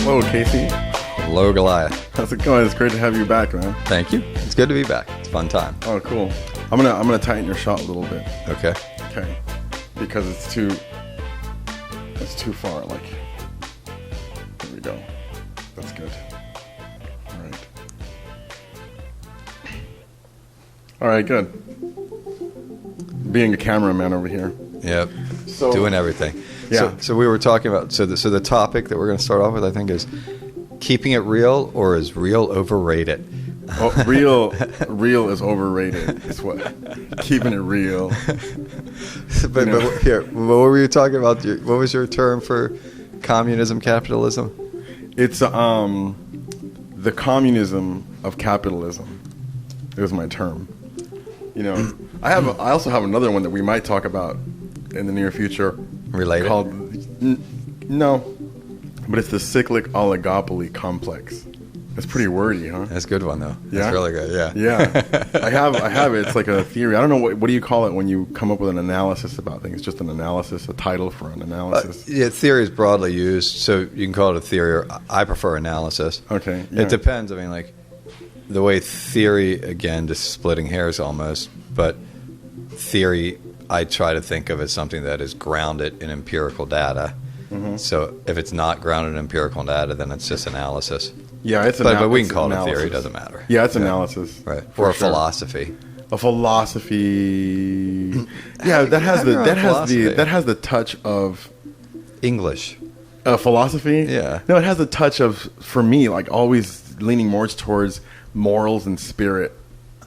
Hello, Casey. Hello, Goliath. How's it going? It's great to have you back, man. Thank you. It's good to be back. It's a fun time. Oh, cool. I'm gonna tighten your shot a little bit. Okay. Okay. Because it's too far. Like, there we go. That's good. All right. All right. Good. Being a cameraman over here. Yep. So, doing everything. Yeah. So we were talking about. So the topic that we're going to start off with, I think, is keeping it real, or is real overrated? Oh, real is overrated. It's what keeping it real. But here, what were you talking about? What was your term for communism, capitalism? It's the communism of capitalism. It was my term. You know, I also have another one that we might talk about in the near future. Related? Called no, but it's the cyclic oligopoly complex. It's pretty wordy, huh? That's a good one, though. Yeah? That's really good, yeah. Yeah. I have it. It's like a theory. I don't know, what do you call it when you come up with an analysis about things? Just an analysis, a title for an analysis? Yeah, theory is broadly used, so you can call it a theory, or I prefer analysis. Okay. Yeah. It depends. I mean, like, the way theory, again, just splitting hairs almost, but theory I try to think of as something that is grounded in empirical data. Mm-hmm. So if it's not grounded in empirical data, then it's just analysis. Yeah, it's but we can call it a theory. It doesn't matter. Yeah, it's analysis, right? Or a philosophy. A philosophy. Yeah, that has the touch of English. A philosophy. Yeah. No, it has the touch of, for me, like always leaning more towards morals and spirit.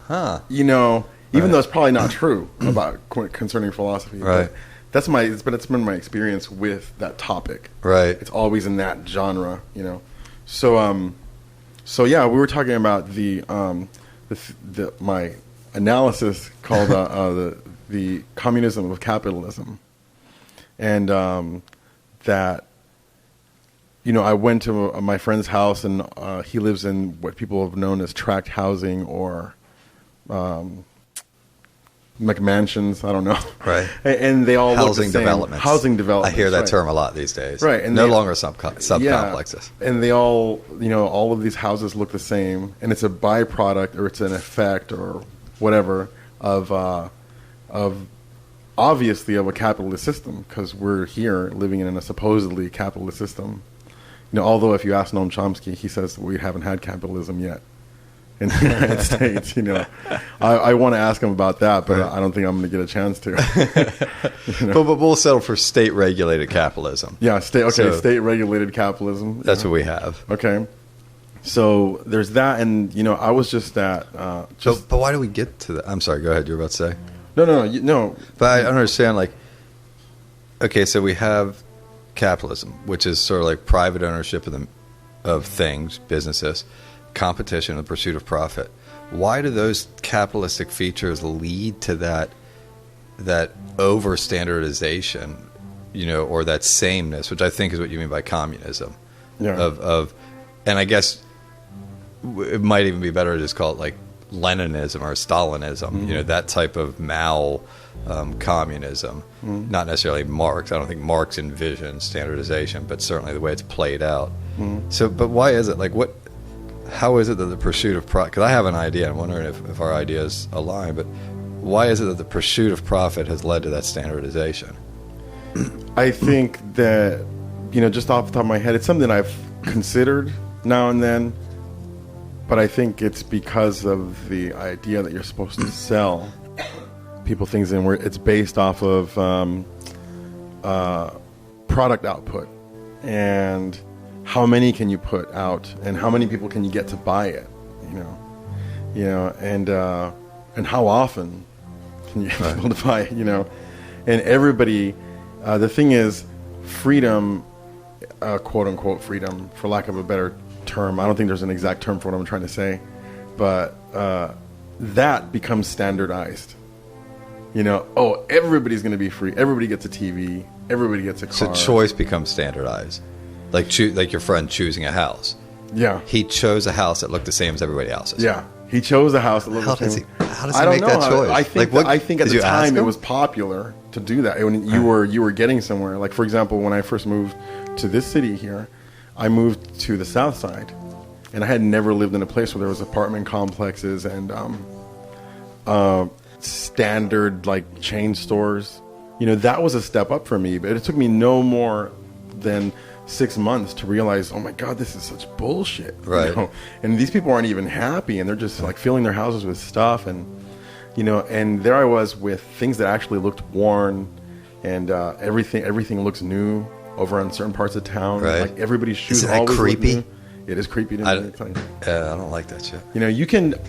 Huh. You know, even though it's probably not true about concerning philosophy. Right. But it's been my experience with that topic. Right. It's always in that genre, you know. So yeah, we were talking about my analysis called the communism of capitalism, and that, you know, I went to my friend's house, and he lives in what people have known as tract housing, or McMansions, I don't know. Right. And they all housing look the same. Developments. Housing developments. I hear that right. term a lot these days. Right. And no longer subcomplexes. Yeah. And they all, you know, all of these houses look the same, and it's a byproduct, or it's an effect, or whatever, of obviously of a capitalist system, because we're here living in a supposedly capitalist system. You know, although if you ask Noam Chomsky, he says we haven't had capitalism yet in the United States. You know, I want to ask him about that, but I don't think I'm going to get a chance to. You know? But we'll settle for state-regulated capitalism. Yeah, state-regulated capitalism. That's what we have. Okay, so there's that, and you know, I was just at. But why do we get to that? I'm sorry. Go ahead. You were about to say. No. But I don't understand. Like, okay, so we have capitalism, which is sort of like private ownership of things, businesses. Competition, the pursuit of profit. Why do those capitalistic features lead to that over standardization, you know, or that sameness, which I think is what you mean by communism? Yeah. And I guess it might even be better to just call it like Leninism or Stalinism, mm-hmm. you know, that type of Mao communism. Mm-hmm. Not necessarily Marx. I don't think Marx envisioned standardization, but certainly the way it's played out. Mm-hmm. So, but why is it like what? How is it that the pursuit of profit, because I have an idea, I'm wondering if our ideas align, but why is it that the pursuit of profit has led to that standardization? I think that, you know, just off the top of my head, it's something I've considered now and then, but I think it's because of the idea that you're supposed to sell people things in where it's based off of product output, and how many can you put out, and how many people can you get to buy it, you know, and how often can you get people to buy it, you know, and everybody. The thing is, freedom, quote unquote freedom, for lack of a better term. I don't think there's an exact term for what I'm trying to say, but that becomes standardized. You know, oh, everybody's going to be free. Everybody gets a TV. Everybody gets a car. So choice becomes standardized. Like your friend choosing a house. Yeah. He chose a house that looked the same as everybody else's. Yeah. He chose a house that looked the same. How does he make that choice? I think at the time it was popular to do that. When you were getting somewhere. Like, for example, when I first moved to this city here, I moved to the South Side, and I had never lived in a place where there was apartment complexes and standard like chain stores. You know, that was a step up for me, but it took me no more than 6 months to realize, oh my God, this is such bullshit. Right. You know? And these people aren't even happy, and they're just like filling their houses with stuff, and you know, and there I was with things that actually looked worn, and everything looks new over in certain parts of town. Right. Like everybody's shoes Isn't that always creepy? look new. It is creepy to me. I don't like that shit. You know,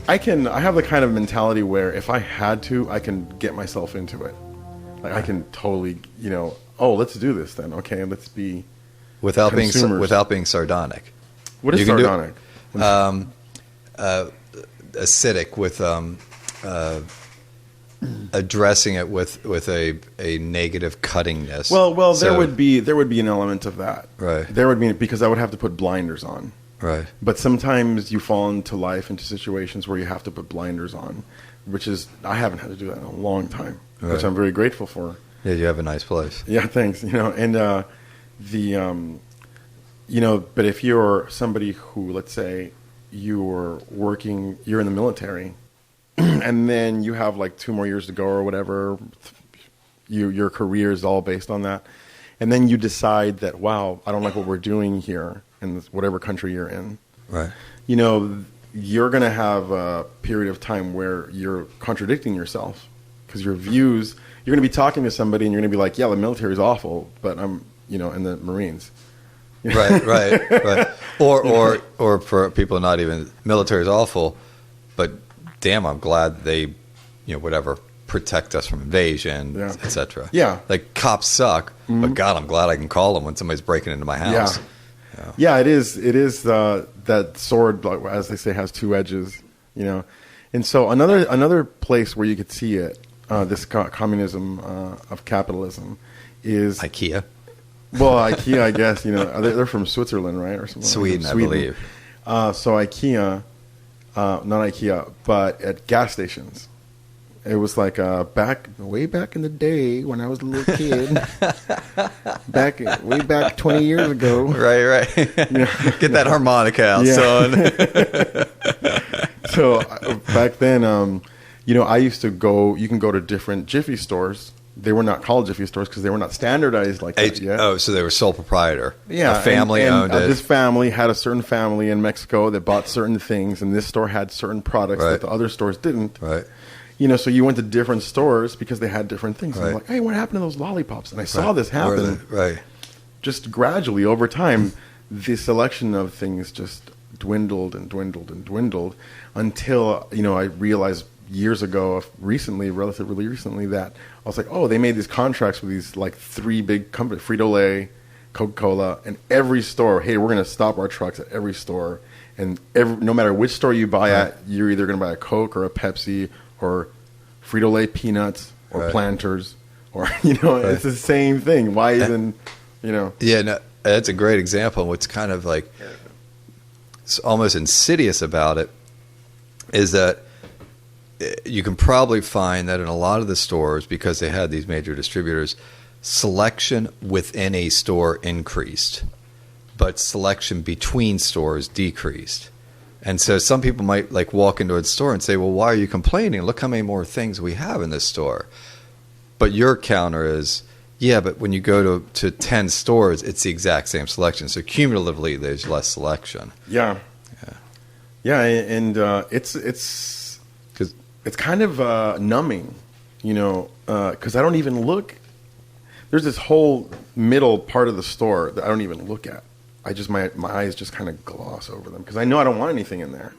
I have the kind of mentality where if I had to, I can get myself into it. Like I can totally, you know, oh, let's do this then. Okay, let's be Without consumers. being sardonic. What is sardonic? Acidic with addressing it with a negative cuttingness. Well, So- there would be an element of that. Right. There would be, because I would have to put blinders on. Right. But sometimes you fall into life, into situations where you have to put blinders on, which is, I haven't had to do that in a long time, Right. which I'm very grateful for. Yeah, you have a nice place. Yeah, thanks. You know, and you know, but if you're somebody who, let's say, you're in the military, and then you have like 2 more years to go or whatever, your career is all based on that, and then you decide that, wow, I don't like what we're doing here in whatever country you're in. Right. You know, you're going to have a period of time where you're contradicting yourself, because your views, you're going to be talking to somebody and you're going to be like, yeah, the military is awful, but I'm, you know, in the Marines. Right. Or for people not even, military is awful, but damn, I'm glad they, you know, whatever, protect us from invasion, Yeah. etc. Yeah. Like cops suck, but God, I'm glad I can call them when somebody's breaking into my house. Yeah, it is that sword, like, as they say, has 2 edges, you know. And so another place where you could see it, this communism of capitalism, is IKEA. Well, IKEA, I guess, you know, they're from Switzerland, right, or something. Sweden, I believe. So IKEA, not IKEA, but at gas stations. It was like way back in the day when I was a little kid, way back 20 years ago. Right. You know? Get that harmonica out, son. So back then, you know, I used to go. You can go to different Jiffy stores. They were not called Jiffy stores because they were not standardized like that yet. Oh, so they were sole proprietor. Yeah, a family owned it. This family had a certain family in Mexico that bought certain things, and this store had certain products that the other stores didn't. Right. You know, so you went to different stores because they had different things. Right. And I'm like, hey, what happened to those lollipops? And I saw this happen. Right. Just gradually over time, the selection of things just dwindled and dwindled and dwindled until, you know, I realized years ago, relatively recently, that I was like, oh, they made these contracts with these like 3 big companies, Frito-Lay, Coca-Cola, and every store, hey, we're going to stop our trucks at every store. And no matter which store you buy at, you're either going to buy a Coke or a Pepsi or Frito-Lay peanuts or Planters, or, you know, it's the same thing. Why even, you know? Yeah, no, that's a great example. What's kind of like it's almost insidious about it is that you can probably find that in a lot of the stores, because they had these major distributors, selection within a store increased, but selection between stores decreased. And so some people might like walk into a store and say, well, why are you complaining? Look how many more things we have in this store. But your counter is, yeah, but when you go to 10 stores, it's the exact same selection. So cumulatively, there's less selection. Yeah, and it's kind of numbing, you know, because I don't even look. There's this whole middle part of the store that I don't even look at. I just my eyes just kind of gloss over them because I know I don't want anything in there.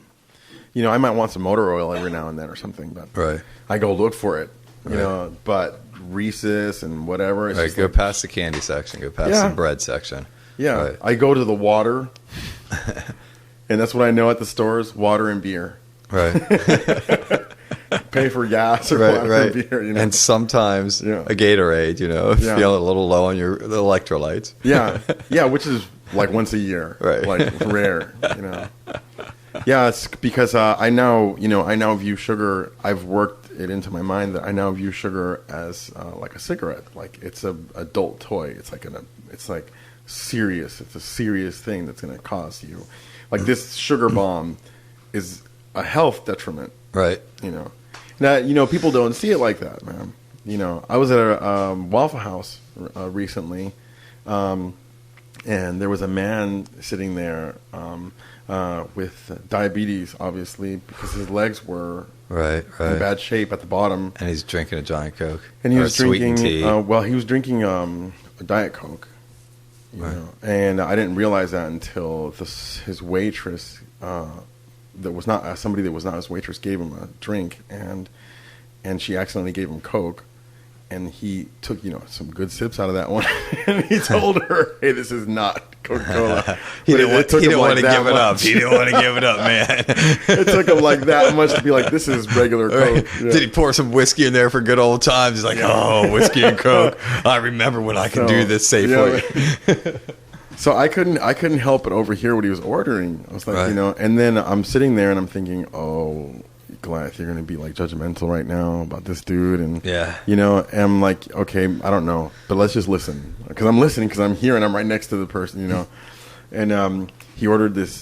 You know, I might want some motor oil every now and then or something, but I go look for it. You know, but Reese's and whatever. It's just go like, past the candy section. Go past the bread section. Yeah, Right. I go to the water, and that's what I know at the stores: water and beer. Right. Pay for gas or water and beer. You know? And sometimes a Gatorade, you know, if you're feeling a little low on your electrolytes. Yeah, which is like once a year, like rare, you know. Yeah, it's because I now view sugar. I've worked it into my mind that I now view sugar as like a cigarette. Like it's a adult toy. It's like serious. It's a serious thing that's going to cost you. Like this sugar bomb is a health detriment. Right. Now, people don't see it like that, man. I was at a Waffle House recently, and there was a man sitting there with diabetes, obviously, because his legs were right in bad shape at the bottom. And he's drinking a Giant Coke. And he was drinking, tea. he was drinking a Diet Coke. And I didn't realize that until his waitress, that was not somebody that was not his waitress, gave him a drink, and she accidentally gave him Coke. And he took, some good sips out of that one. And he told her, hey, this is not Coca-Cola. He didn't want to give it up. He didn't want to give it up, man. It took him like that much to be like, this is regular Coke. Yeah. Did he pour some whiskey in there for good old times? He's like, oh, whiskey and Coke. I remember when I could do this safely. Yeah. So I couldn't help but overhear what he was ordering. I was like, and then I'm sitting there and I'm thinking, oh, Goliath, you're going to be like judgmental right now about this dude, and and I'm like, okay, I don't know, but let's just listen, because I'm listening, because I'm here and I'm right next to the person, and he ordered this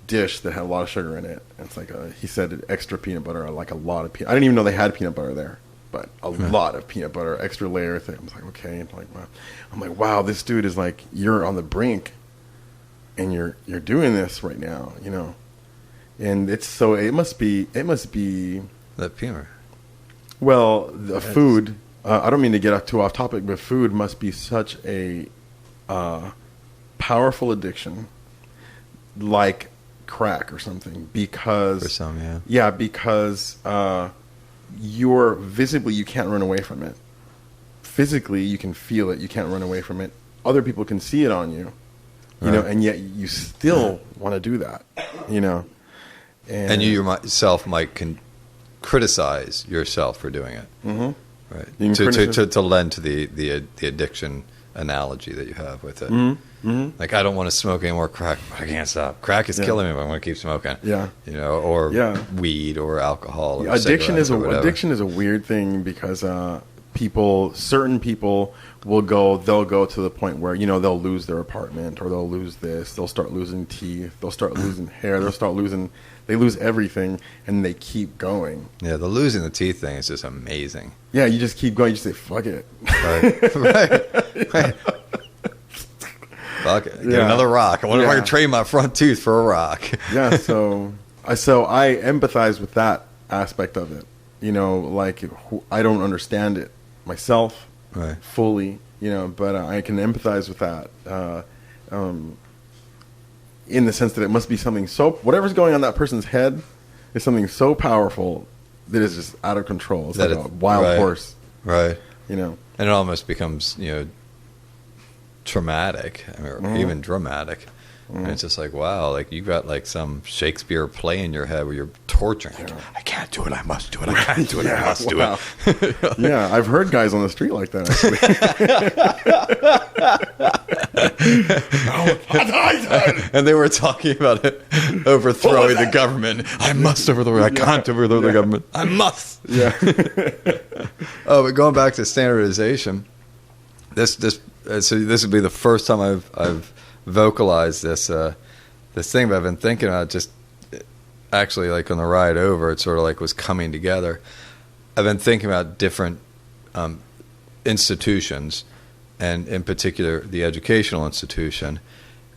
dish that had a lot of sugar in it. And it's like he said extra peanut butter, like a lot of peanut. I didn't even know they had peanut butter there, but a lot of peanut butter, extra layer thing. I was like, okay, and I'm like, wow, this dude is like, you're on the brink, and you're doing this right now, And it must be that peanut. Well, the food. I don't mean to get too off topic, but food must be such a powerful addiction, like crack or something. Because for some, because you can't run away from it. Physically, you can feel it. You can't run away from it. Other people can see it on you, and yet you still want to do that, And you yourself might criticize yourself for doing it, right? To lend to the addiction analogy that you have with it. Like, I don't want to smoke any more crack, but I can't stop. Crack is killing me, but I want to keep smoking. Or weed or alcohol. Or addiction is a weird thing, because certain people they'll go to the point where they'll lose their apartment, or they'll lose this. They'll start losing teeth. They'll start losing hair. They lose everything, and they keep going. Yeah, the losing the teeth thing is just amazing. Yeah, you just keep going. You just say, fuck it. Right. Fuck it. Get another rock. I wonder if I can trade my front tooth for a rock. Yeah, so I empathize with that aspect of it. Like, I don't understand it myself fully, but I can empathize with that. In the sense that it must be something whatever's going on in that person's head is something so powerful that is just out of control. It's like a wild horse. Right. And it almost becomes, traumatic, or even dramatic. And it's just like, wow, like you've got like some Shakespeare play in your head where you're torturing. Like, I can't do it, I must do it. I can't do it, I must do it. Yeah, I've heard guys on the street like that, actually. And they were talking about it, overthrowing the government. I must overthrow. I can't overthrow the government. I must. Yeah. But going back to standardization, this would be the first time I've vocalized this thing, but I've been thinking about it just actually, like on the ride over, it sort of like was coming together. I've been thinking about different institutions, and in particular the educational institution,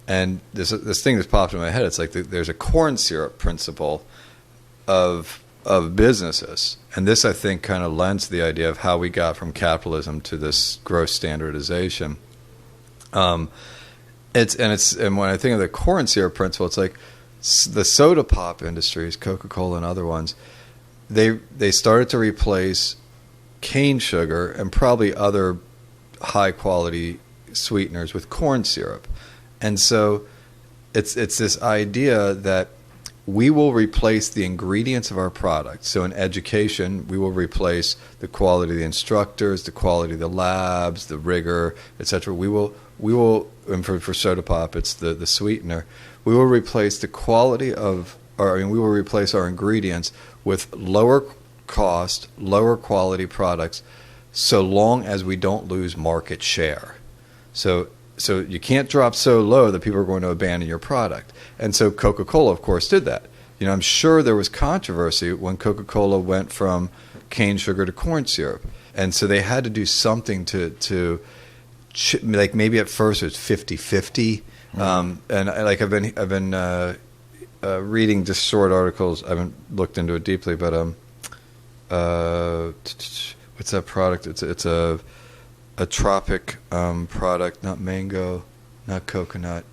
and this thing that's popped in my head. It's like there's a corn syrup principle of businesses, and this, I think, kind of lends to the idea of how we got from capitalism to this gross standardization. And when I think of the corn syrup principle, it's like the soda pop industries, Coca-Cola and other ones, they started to replace cane sugar and probably other high quality sweeteners with corn syrup. And so it's this idea that we will replace the ingredients of our product. So in education, we will replace the quality of the instructors, the quality of the labs, the rigor, etc. We will, and for soda pop, it's the sweetener. We will replace the quality we will replace our ingredients with lower cost, lower quality products, so long as we don't lose market share. So you can't drop so low that people are going to abandon your product. And so Coca-Cola, of course, did that. I'm sure there was controversy when Coca-Cola went from cane sugar to corn syrup. And so they had to do something to like maybe at first it was 50-50. And like I've been reading just short articles. I haven't looked into it deeply, but what's that product? It's a tropic product, not mango, not coconut.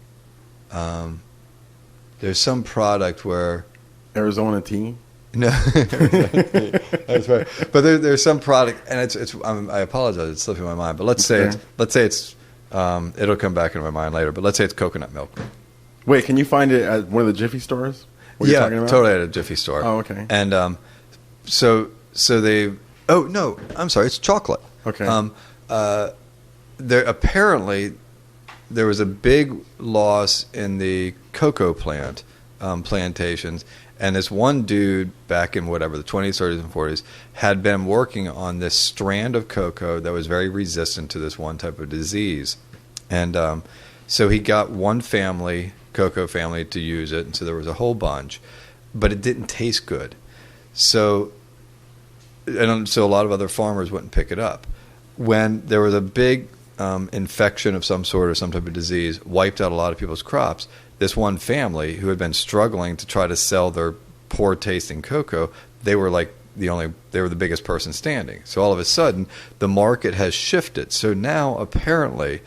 There's some product where Arizona tea. No, that's right. But there's some product, and it's. I apologize, it's slipping my mind. But let's say it's. It'll come back into my mind later. But let's say it's coconut milk. Wait, can you find it at one of the Jiffy stores? What Yeah, you're talking about? totally at a Jiffy store. Oh, okay. And so they. Oh no, I'm sorry. It's chocolate. Okay. There apparently there was a big loss in the cocoa plantations. And this one dude back in whatever, the 20s, 30s, and 40s, had been working on this strand of cocoa that was very resistant to this one type of disease. And so he got one cocoa family, to use it. And so there was a whole bunch. But it didn't taste good. So a lot of other farmers wouldn't pick it up. When there was a big infection of some sort or some type of disease, wiped out a lot of people's crops, this one family who had been struggling to try to sell their poor tasting cocoa, they were the biggest person standing. So all of a sudden the market has shifted. So now apparently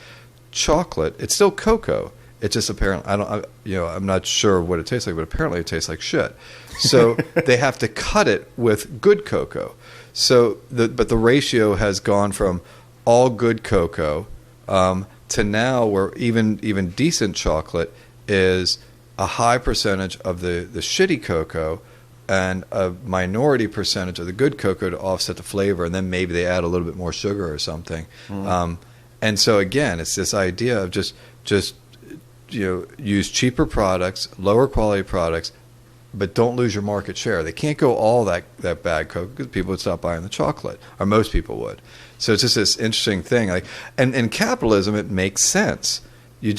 chocolate, it's still cocoa. It's just apparently, I'm not sure what it tastes like, but apparently it tastes like shit. So they have to cut it with good cocoa. So but the ratio has gone from all good cocoa to now where even decent chocolate is a high percentage of the shitty cocoa and a minority percentage of the good cocoa to offset the flavor, and then maybe they add a little bit more sugar or something. And so again, it's this idea of just use cheaper products, lower quality products, but don't lose your market share. They can't go all that bad cocoa because people would stop buying the chocolate, or most people would. So it's just this interesting thing. Like, and in capitalism, it makes sense. You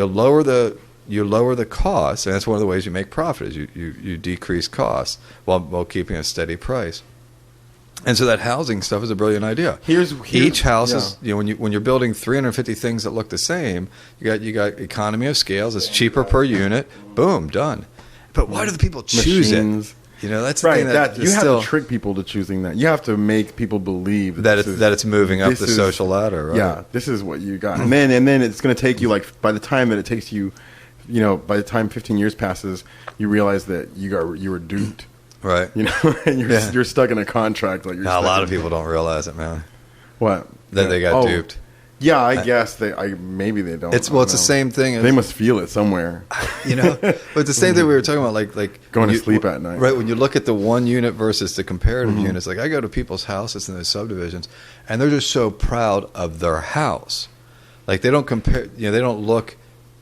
lower the cost, and that's one of the ways you make profit is you decrease costs while keeping a steady price. And so that housing stuff is a brilliant idea. Each house is when you're building 350 things that look the same, you got economy of scales. It's cheaper per unit. Boom, done. But why do the people choose it? That's the right. thing that you have to trick people to choosing that. You have to make people believe that it's moving up the social ladder. Right? Yeah, this is what you got, and then it's going to take you by the time that it takes you, by the time 15 years passes, you realize that you were duped. Right. And you're stuck in a contract. Like a lot of people don't realize it, man. What? That they got duped. Yeah, I guess maybe they don't. It's the same thing. They must feel it somewhere. But it's the same thing we were talking about, like going to sleep at night. Right, when you look at the one unit versus the comparative units, like I go to people's houses in those subdivisions, and they're just so proud of their house. Like they don't compare, they don't look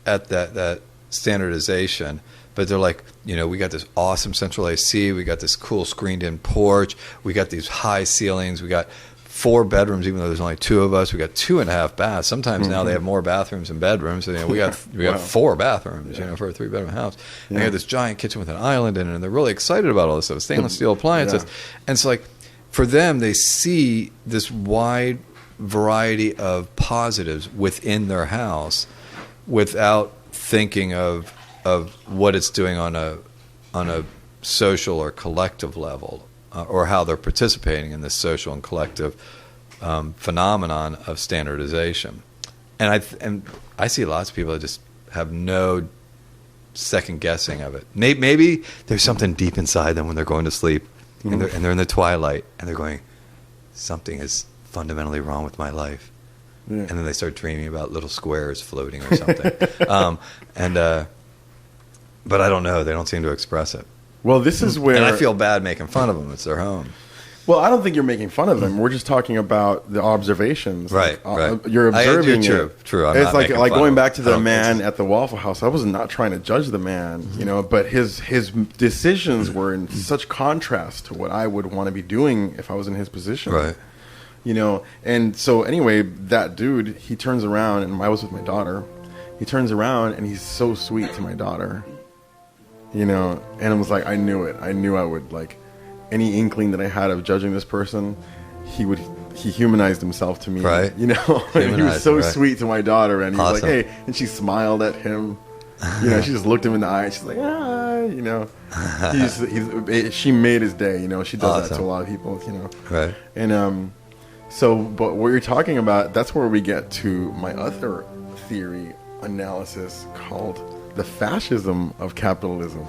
at that standardization, but they're like, we got this awesome central AC, we got this cool screened-in porch, we got these high ceilings, we got 4 bedrooms, even though there's only 2 of us. We got 2.5 baths. Sometimes now they have more bathrooms than bedrooms. So, we got 4 bathrooms, for a 3-bedroom house. And they have this giant kitchen with an island in it, and they're really excited about all this stuff. Stainless steel appliances, and it's like for them, they see this wide variety of positives within their house, without thinking of what it's doing on a social or collective level. Or how they're participating in this social and collective phenomenon of standardization, and I see lots of people that just have no second guessing of it. Maybe there's something deep inside them when they're going to sleep, and they're in the twilight, and they're going, something is fundamentally wrong with my life, and then they start dreaming about little squares floating or something, but I don't know. They don't seem to express it. Well, this is where... And I feel bad making fun of them. It's their home. Well, I don't think you're making fun of them. We're just talking about the observations. Right. You're observing it. True. I'm it's not like going back to the man at the Waffle House. I was not trying to judge the man, but his decisions were in such contrast to what I would want to be doing if I was in his position. Right. you know. And so anyway, that dude, he turns around, and I was with my daughter. He turns around, and he's so sweet to my daughter, you know. And it was like, I knew it. I knew I would, like, any inkling that I had of judging this person, he humanized himself to me, right? You know. And he was so sweet to my daughter, and he was like, hey, and she smiled at him. You know, she just looked him in the eye. She's like, you know. She made his day, you know. She does that to a lot of people, you know. Right. And so, but what you're talking about, that's where we get to my other theory analysis called the fascism of capitalism.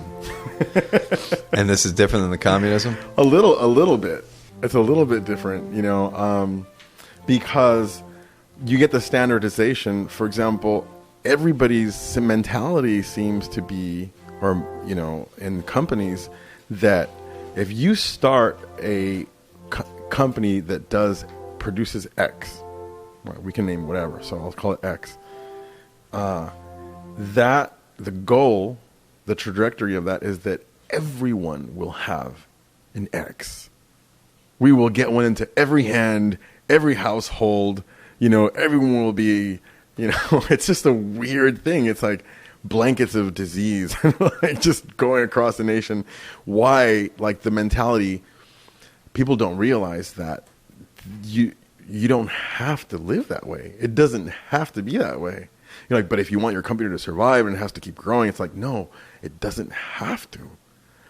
And this is different than the communism? A little bit. It's a little bit different, you know, because you get the standardization. For example, everybody's mentality seems to be, or, you know, in companies, that if you start a company that produces X, right, we can name whatever, so I'll call it X, that the goal, the trajectory of that is that everyone will have an X. We will get one into every hand, every household, you know, everyone will be, you know, it's just a weird thing. It's like blankets of disease, like just going across the nation. Why, like, the mentality, people don't realize that you don't have to live that way. It doesn't have to be that way. You're like, but if you want your company to survive and it has to keep growing, it's like, no, it doesn't have to.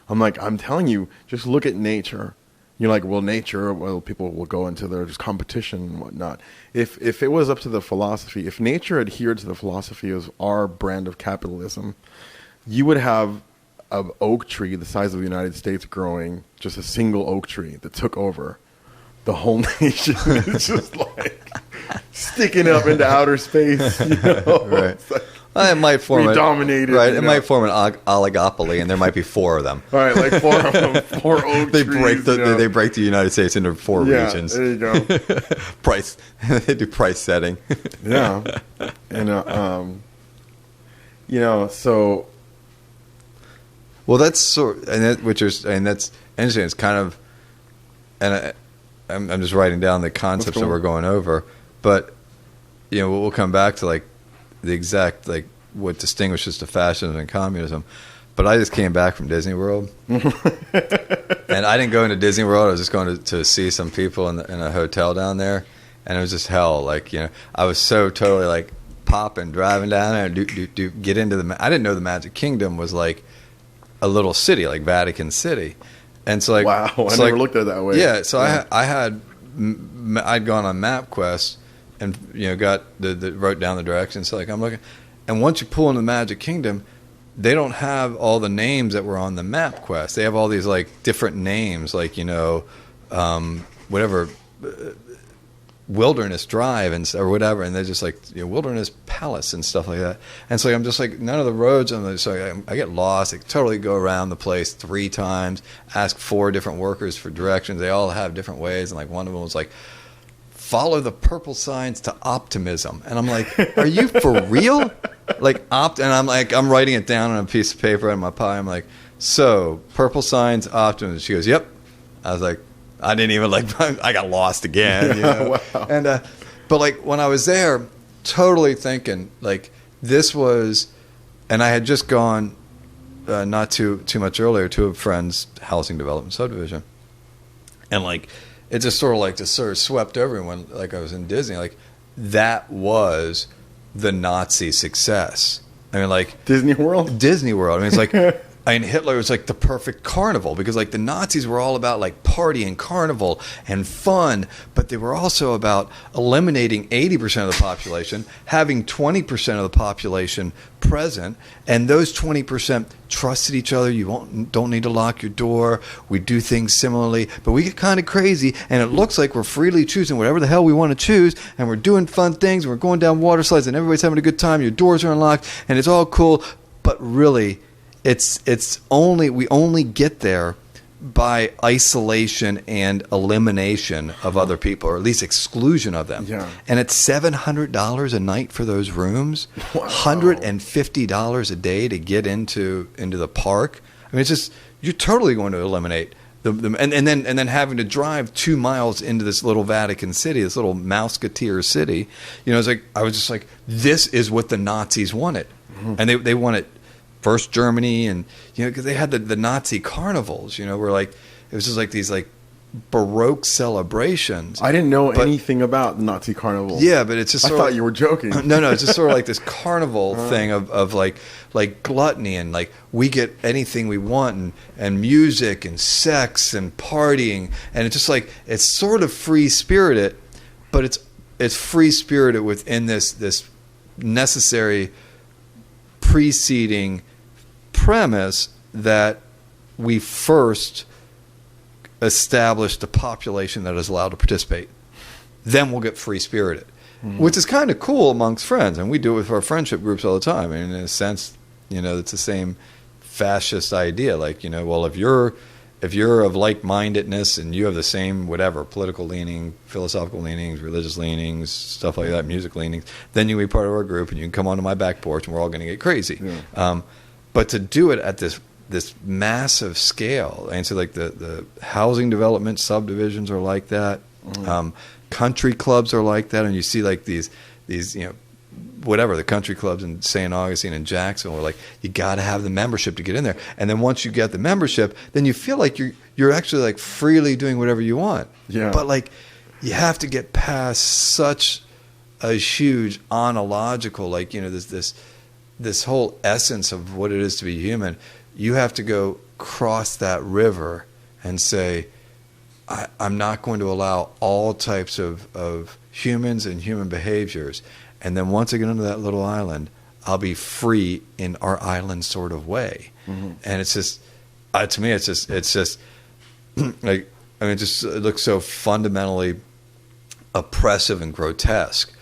I'm telling you, just look at nature. You're like, well, people will go into their just competition and whatnot. If it was up to the philosophy, if nature adhered to the philosophy of our brand of capitalism, you would have an oak tree the size of the United States growing, just a single oak tree that took over the whole nation. It's just like sticking up into outer space, you know? Right. It's like, it might form dominated, right. You it know? might form an oligopoly, and there might be 4 of them. All right, like 4 of them, 4 oak they trees. They break the United States into 4 regions. There you go. Price. They do price setting. Yeah, and you know, so. Well, that's that's interesting. It's kind of, and I'm just writing down the concepts that we're going over, but you know, we'll come back to like the exact, like, what distinguishes the fascism and communism. But I just came back from Disney World, and I didn't go into Disney World. I was just going to see some people in a hotel down there, and it was just hell. Like, you know, I was so totally like popping, driving down there, get into I didn't know the Magic Kingdom was like a little city, like Vatican City, and so like, wow, I never looked at it that way. Yeah, so yeah. I'd gone on MapQuest. And, you know, got wrote down the directions. So, like, I'm looking. And once you pull into the Magic Kingdom, they don't have all the names that were on the MapQuest. They have all these, like, different names, like, you know, whatever, Wilderness Drive or whatever. And they're just like, you know, Wilderness Palace and stuff like that. And so I'm just like, none of the roads. And so I get lost. I totally go around the place 3 times, ask 4 different workers for directions. They all have different ways. And, like, one of them was like, follow the purple signs to optimism. And I'm like, are you for real? Like, and I'm like, I'm writing it down on a piece of paper in my pie. I'm like, so purple signs, optimism. She goes, yep. I was like, I didn't even I got lost again. You know? Wow. And, but like when I was there, totally thinking like this was, and I had just gone not too much earlier to a friend's housing development subdivision. And like, it just sort of swept over everyone. Like I was in Disney, like that was the Nazi success. I mean, like Disney World. I mean, it's like, Hitler was like the perfect carnival because like the Nazis were all about like party and carnival and fun, but they were also about eliminating 80% of the population, having 20% of the population present, and those 20% trusted each other. You don't need to lock your door. We do things similarly, but we get kind of crazy, and it looks like we're freely choosing whatever the hell we want to choose, and we're doing fun things, and we're going down water slides, and everybody's having a good time. Your doors are unlocked, and it's all cool, but really, we only get there by isolation and elimination of other people, or at least exclusion of them. Yeah. And it's $700 a night for those rooms, wow. $150 a day to get into the park. I mean, it's just, you're totally going to eliminate and then having to drive 2 miles into this little Vatican City, this little Musketeer city, it's like I was just like, this is what the Nazis wanted, and they wanted first Germany, and because they had the Nazi carnivals, where like it was just like these like Baroque celebrations. I didn't know anything about the Nazi carnival. Yeah, but it's just I thought you were joking. No, it's just sort of like this carnival thing of like gluttony, and like we get anything we want, and music and sex and partying, and it's just like it's sort of free spirited, but it's free spirited within this necessary preceding premise that we first establish the population that is allowed to participate. Then we'll get free-spirited, which is kind of cool amongst friends, and we do it with our friendship groups all the time. And in a sense, it's the same fascist idea. Like, well, if you're of like-mindedness and you have the same whatever political leaning, philosophical leanings, religious leanings, stuff like that, music leanings, then you can be part of our group, and you can come onto my back porch, and we're all going to get crazy. Yeah. But to do it at this massive scale, and so like the housing development subdivisions are like that, country clubs are like that, and you see like these whatever the country clubs in St. Augustine and Jacksonville are like, you got to have the membership to get in there, and then once you get the membership, then you feel like you're actually like freely doing whatever you want. Yeah. But like you have to get past such a huge ontological, like this whole essence of what it is to be human. You have to go cross that river and say, I'm not going to allow all types of humans and human behaviors. And then once I get into that little island, I'll be free in our island sort of way. Mm-hmm. And it's just, to me, it's just like, it looks so fundamentally oppressive and grotesque.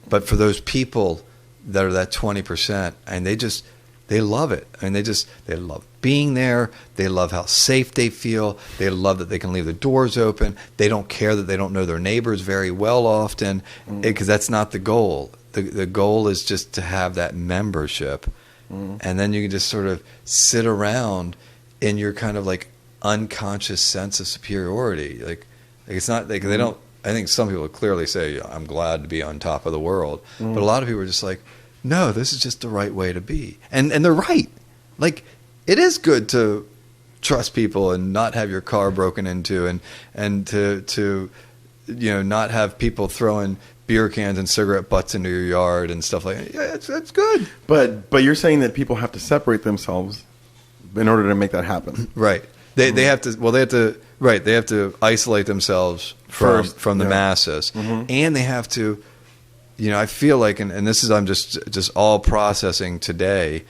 But for those people that are that 20%, and they love it. They love being there. They love how safe they feel. They love that they can leave the doors open. They don't care that they don't know their neighbors very well often, because that's not the goal. The goal is just to have that membership, and then you can just sort of sit around in your kind of like unconscious sense of superiority. Like it's not like they don't. I think some people clearly say, I'm glad to be on top of the world, but a lot of people are just like, no, this is just the right way to be. And they're right. Like, it is good to trust people and not have your car broken into, and to not have people throwing beer cans and cigarette butts into your yard and stuff like that. Yeah, that's good. But you're saying that people have to separate themselves in order to make that happen. Right. They have to isolate themselves from the masses. Mm-hmm. And they have to, I feel like, and this is, I'm just all processing today,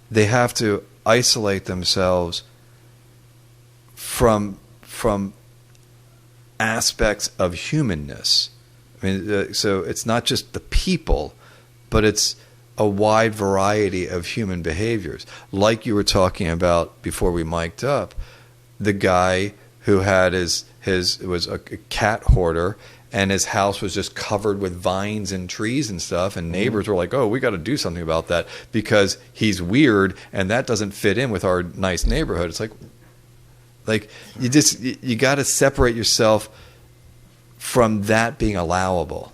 they have to isolate themselves from aspects of humanness. So it's not just the people, but it's a wide variety of human behaviors. Like you were talking about before we mic'd up, the guy who had was a cat hoarder, and his house was just covered with vines and trees and stuff, and neighbors were like, oh, we got to do something about that because he's weird and that doesn't fit in with our nice neighborhood. It's like you got to separate yourself from that being allowable.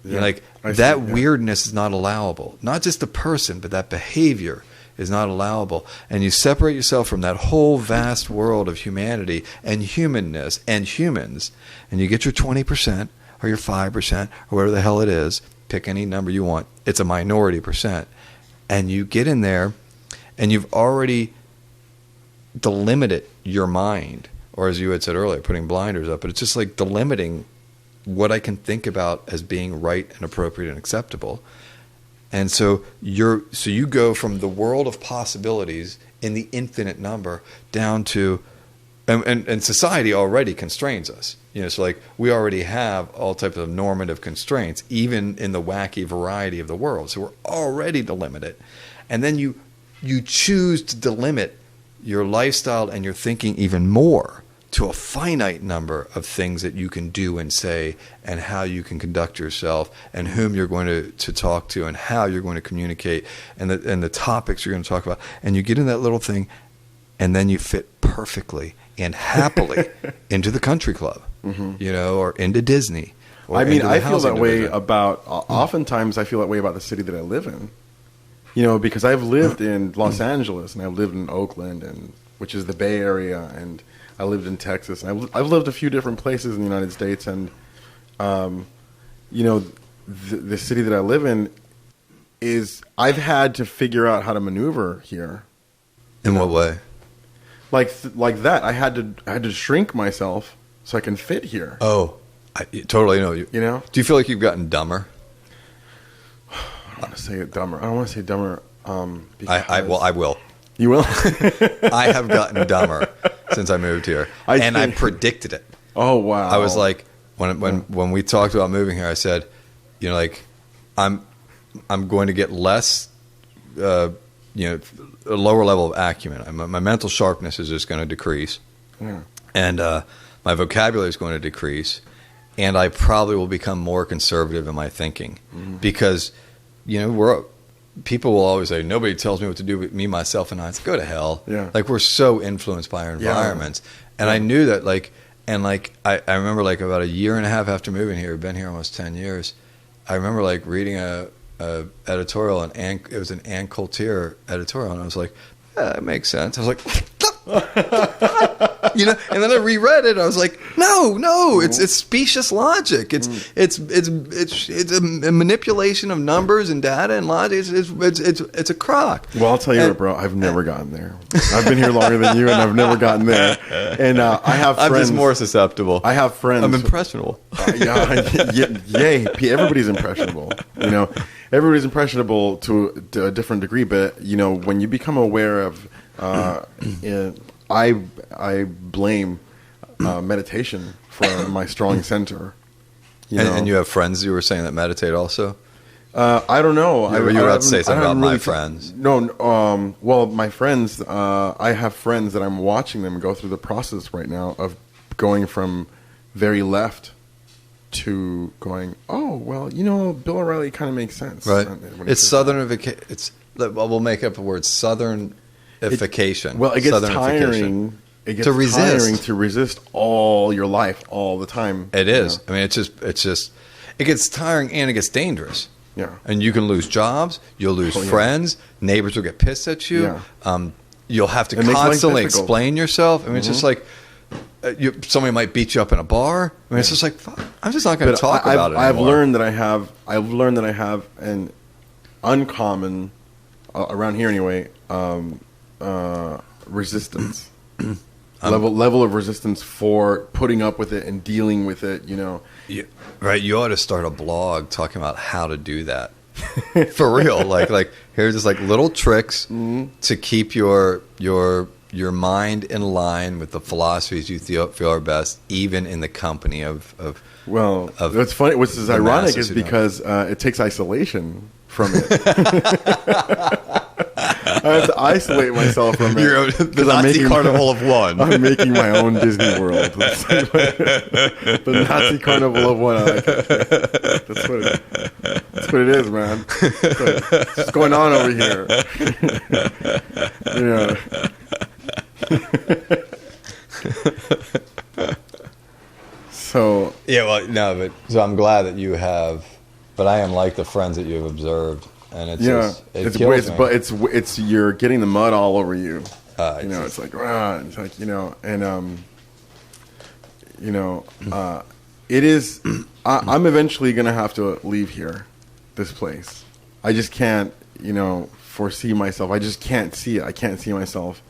Yeah, weirdness is not allowable. Not just the person, but that behavior is not allowable. And you separate yourself from that whole vast world of humanity and humanness and humans, and you get your 20% or your 5% or whatever the hell it is, pick any number you want. It's a minority percent. And you get in there and you've already delimited your mind, or as you had said earlier, putting blinders up, but it's just like delimiting what I can think about as being right and appropriate and acceptable. And so you go from the world of possibilities in the infinite number down to, and society already constrains us. So like we already have all types of normative constraints, even in the wacky variety of the world. So we're already delimited. And then you choose to delimit your lifestyle and your thinking even more to a finite number of things that you can do and say, and how you can conduct yourself, and whom you're going to talk to, and how you're going to communicate, and the topics you're going to talk about. And you get in that little thing, and then you fit perfectly and happily into the country club, you know, or into Disney. Or I mean, into the I feel housing that way division. about, oftentimes I feel that way about the city that I live in. You know, because I've lived in Los Angeles, and I've lived in Oakland, and which is the Bay Area, and I lived in Texas. And I've lived a few different places in the United States, and, you know, the city that I live in is, I've had to figure out how to maneuver here. In what way? Like that. I had to shrink myself so I can fit here. Oh, I totally know you. You know? Do you feel like you've gotten dumber? I don't want to say it dumber. I don't want to say dumber. I will. You will? I have gotten dumber since I moved here, I predicted it. Oh wow! I was like, when we talked about moving here, I said, you know, like, I'm going to get less, you know, a lower level of acumen. My mental sharpness is just going to decrease, and my vocabulary is going to decrease, and I probably will become more conservative in my thinking, because, you know, people will always say, nobody tells me what to do but me, myself, and I. It's go to hell. Yeah. Like, we're so influenced by our environments. And I knew that, like, and like, I remember, like, about a year and a half after moving here, been here almost 10 years, I remember, like, reading a editorial, and it was an Ann Coulter editorial, and I was like, yeah, that makes sense. I was like, you know, and then I reread it. I was like, no, it's specious logic. It's a manipulation of numbers and data and logic. It's a crock. Well, I'll tell you what, bro. I've never gotten there. I've been here longer than you, and I've never gotten there. And I have friends. I'm just more susceptible. I have friends. I'm impressionable. Yay! Everybody's impressionable. You know, everybody's impressionable to a different degree. But you know, when you become aware of I blame meditation for my strong center. And you have friends you were saying that meditate also? I don't know. You were about to say something about my friends. No, well, my friends, I have friends that I'm watching them go through the process right now of going from very left to going, oh, well, you know, Bill O'Reilly kind of makes sense. Right. It's Southern. We'll make up a word, Southern. Well, it gets tiring. It gets tiring to resist all your life, all the time. It is. I mean, it's just, it gets tiring and it gets dangerous. Yeah. And you can lose jobs. You'll lose friends. Neighbors will get pissed at you. Yeah. You'll have to constantly explain yourself. I mean, it's just like somebody might beat you up in a bar. I mean, it's just like, fuck, I'm just not going to talk about it anymore. I've learned that I have an uncommon around here anyway. Resistance level of resistance for putting up with it and dealing with it, you know. Right, you ought to start a blog talking about how to do that. For real. like here's just like little tricks to keep your mind in line with the philosophies you feel are best, even in the company of what's funny, what's ironic is because it takes isolation from it. I have to isolate myself from it. The Nazi Carnival of One. I'm making my own Disney World. The Nazi Carnival of One. That's what it is, man. What's going on over here? So so I'm glad that you have, but I am like the friends that you have observed. And it kills me. But it's you're getting the mud all over you. It's like you know, and it is. I'm eventually gonna have to leave here, this place. I just can't, foresee myself. I just can't see it. I can't see myself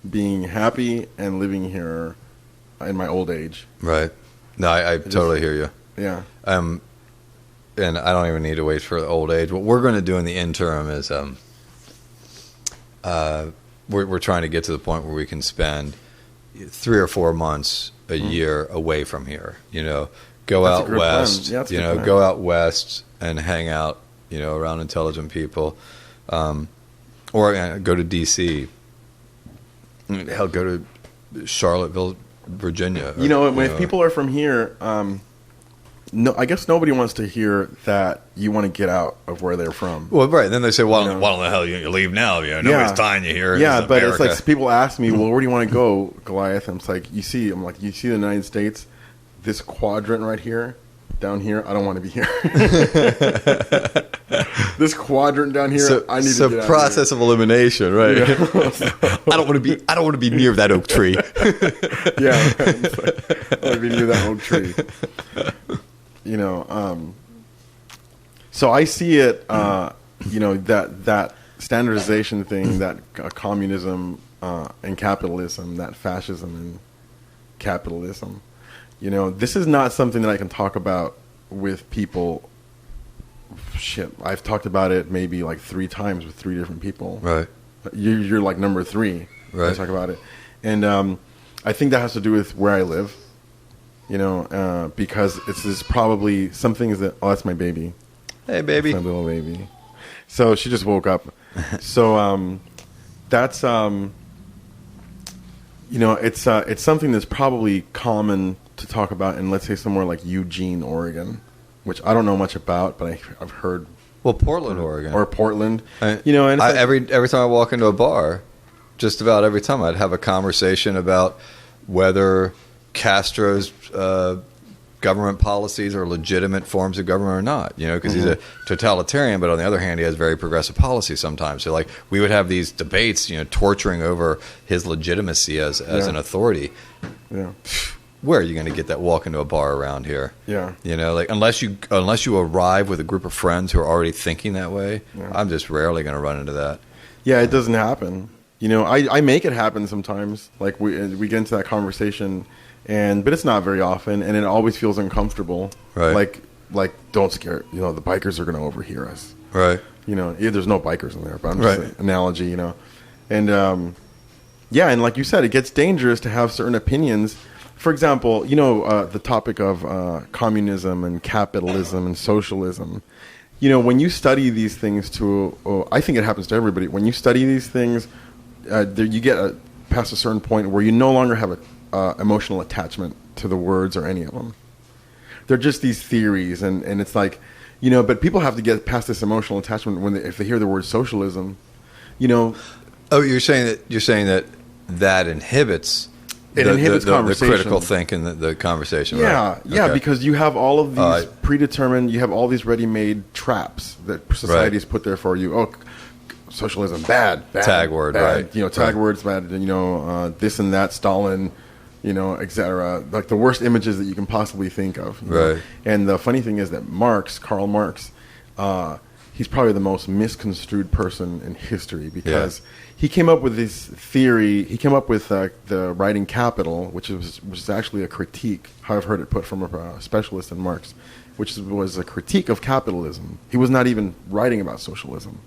being happy and living here in my old age. Right. No, I totally hear you. Yeah. And I don't even need to wait for the old age. What we're going to do in the interim is we're trying to get to the point where we can spend 3 or 4 months a year away from here. Go out west. Yeah, go out west and hang out. Around intelligent people, or go to D.C. Hell, go to Charlottesville, Virginia. If people are from here. no, I guess nobody wants to hear that you want to get out of where they're from. Well, right. Then they say, why the hell you leave now? Nobody's tying you here. Yeah, but it's like people ask me, well, where do you want to go, Goliath? And it's like, you see the United States, this quadrant right here, down here, I don't want to be here. This quadrant down here, I need to get out. So process of elimination, right? Yeah. I don't want to be near that oak tree. Yeah, right. It's like, I want to be near that oak tree. So I see it, that standardization thing, that communism and capitalism, that fascism and capitalism. This is not something that I can talk about with people. Shit, I've talked about it maybe like 3 times with 3 different people. Right. You're like number 3. Right. I talk about it, and I think that has to do with where I live. Because it's probably some things that. Oh, that's my baby. Hey, baby. That's my little baby. So she just woke up. So that's it's something that's probably common to talk about in, let's say, somewhere like Eugene, Oregon, which I don't know much about, but I've heard. Well, Portland, Oregon, or Portland. And every time I walk into a bar, just about every time I'd have a conversation about whether Castro's government policies are legitimate forms of government or not, because he's a totalitarian, but on the other hand, he has very progressive policies sometimes. So, like, we would have these debates, torturing over his legitimacy as an authority. Yeah. Where are you going to get that walk into a bar around here? Yeah. Unless you arrive with a group of friends who are already thinking that way, I'm just rarely going to run into that. Yeah, it doesn't happen. I make it happen sometimes. Like we get into that conversation, but it's not very often, and it always feels uncomfortable. Right. Like don't scare. The bikers are going to overhear us. Right. There's no bikers in there, but I'm just an analogy. And and like you said, it gets dangerous to have certain opinions. For example, the topic of communism and capitalism and socialism. When you study these things I think it happens to everybody. When you study these things, you get past a certain point where you no longer have a emotional attachment to the words or any of them. They're just these theories, and it's like, but people have to get past this emotional attachment if they hear the word socialism. Oh, you're saying that inhibits. It inhibits conversation. The critical thinking, the conversation. Yeah, right? Yeah, okay. because you have all of these predetermined, you have all these ready-made traps that society's put there for you. Oh, socialism, bad. Tag word, bad, right. Tag words, bad, this and that, Stalin, etc. Like the worst images that you can possibly think of. Right. And the funny thing is that Karl Marx, he's probably the most misconstrued person in history because he came up with this theory. He came up with the writing Capital, which was actually a critique, how I've heard it put from a specialist in Marx, which was a critique of capitalism. He was not even writing about socialism.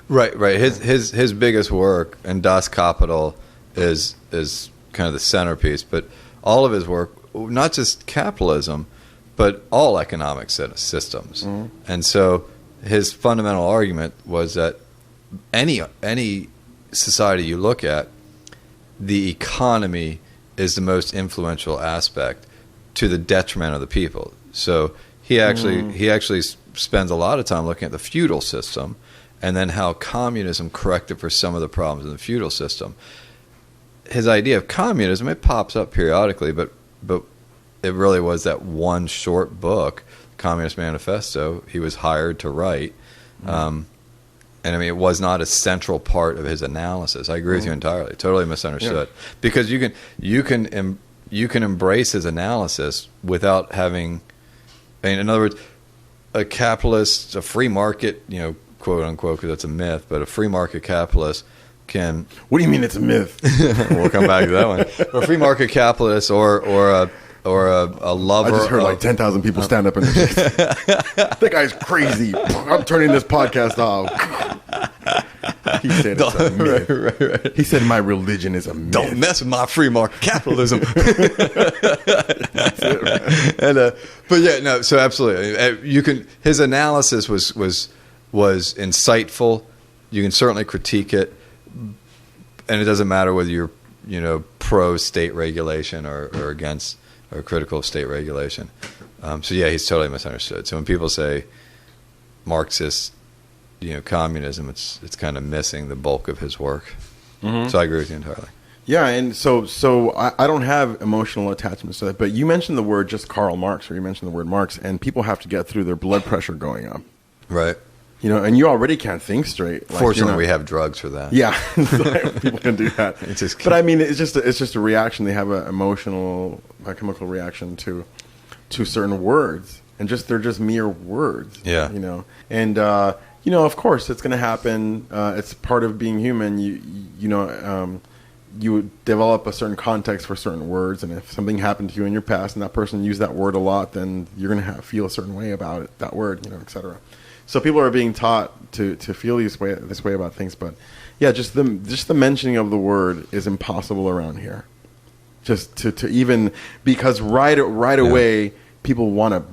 Right. His biggest work, and Das Kapital, is kind of the centerpiece. But all of his work, not just capitalism, but all economic systems. Mm-hmm. And so his fundamental argument was that any society you look at, the economy is the most influential aspect to the detriment of the people. So he actually spends a lot of time looking at the feudal system and then how communism corrected for some of the problems in the feudal system. His idea of communism, it pops up periodically, but it really was that one short book, Communist Manifesto, he was hired to write. And it was not a central part of his analysis. I agree with you entirely. Totally misunderstood. Yeah. Because you can embrace his analysis without having, in other words, a capitalist, a free market, quote unquote, because that's a myth, but a free market capitalist can. What do you mean it's a myth? We'll come back to that one. A free market capitalist or a lover. I just heard like 10,000 people stand up and that guy's crazy. I'm turning this podcast off. He said it's a myth. Right. He said my religion is a myth. Don't mess with my free market capitalism. That's it, right? But yeah, no. So absolutely, his analysis was insightful. You can certainly critique it, and it doesn't matter whether you're pro state regulation or against or critical of state regulation. So yeah, he's totally misunderstood. So when people say Marxist, communism, it's kind of missing the bulk of his work. Mm-hmm. So I agree with you entirely. Yeah, and so I don't have emotional attachments to that. But you mentioned the word just Karl Marx, or you mentioned the word Marx, and people have to get through their blood pressure going up. Right. And you already can't think straight. Like, fortunately, we have drugs for that. Yeah, people can do that. But I mean, it's just a reaction. They have a chemical reaction to certain words, and they're just mere words. Yeah. And of course, it's going to happen. It's part of being human. You develop a certain context for certain words, and if something happened to you in your past, and that person used that word a lot, then you're going to feel a certain way about it, that word, etc. So people are being taught to feel this way about things, but yeah, just the mentioning of the word is impossible around here. Just to even, because right away people want to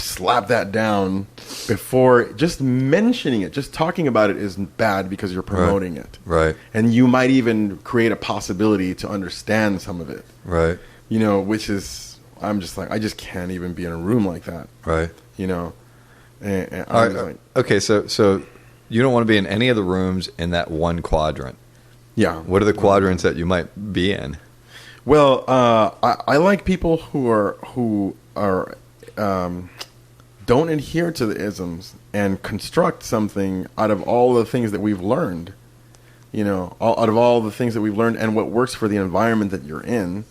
slap that down before just mentioning it. Just talking about it is bad because you're promoting it. Right. And you might even create a possibility to understand some of it. Right. Which is, I'm just like, I just can't even be in a room like that. Right. And right. Okay, so you don't want to be in any of the rooms in that one quadrant. Yeah. What are the quadrants that you might be in? Well, I like people who are don't adhere to the isms and construct something out of all the things that we've learned. Out of all the things that we've learned and what works for the environment that you're in.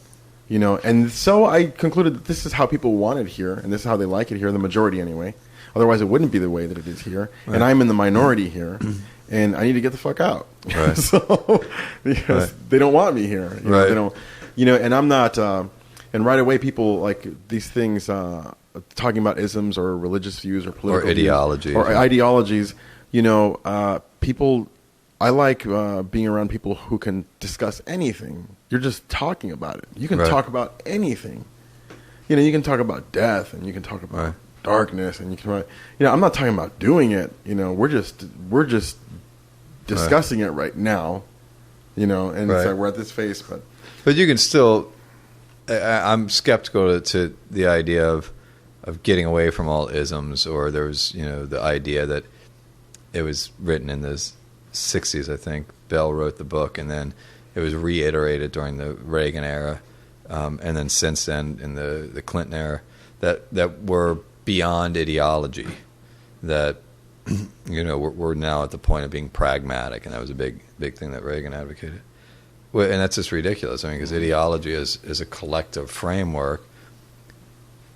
And so I concluded that this is how people want it here, and this is how they like it here, the majority anyway. Otherwise, it wouldn't be the way that it is here. Right. And I'm in the minority here, and I need to get the fuck out. Right. Because they don't want me here. Right. They don't, and I'm not. And right away, people like these things, talking about isms or religious views or political ideologies or ideologies. People. I like being around people who can discuss anything. You're just talking about it. You can talk about anything. You can talk about death, and you can talk about darkness, and you can. I'm not talking about doing it. We're just discussing it right now. And it's like we're at this phase, but you can still. I'm skeptical to the idea of getting away from all isms, or there was the idea that it was written in the 60s, I think. Bell wrote the book, and then it was reiterated during the Reagan era, and then since then in the Clinton era, that we're beyond ideology, that we're now at the point of being pragmatic, and that was a big thing that Reagan advocated. Well, and that's just ridiculous. Because ideology is a collective framework,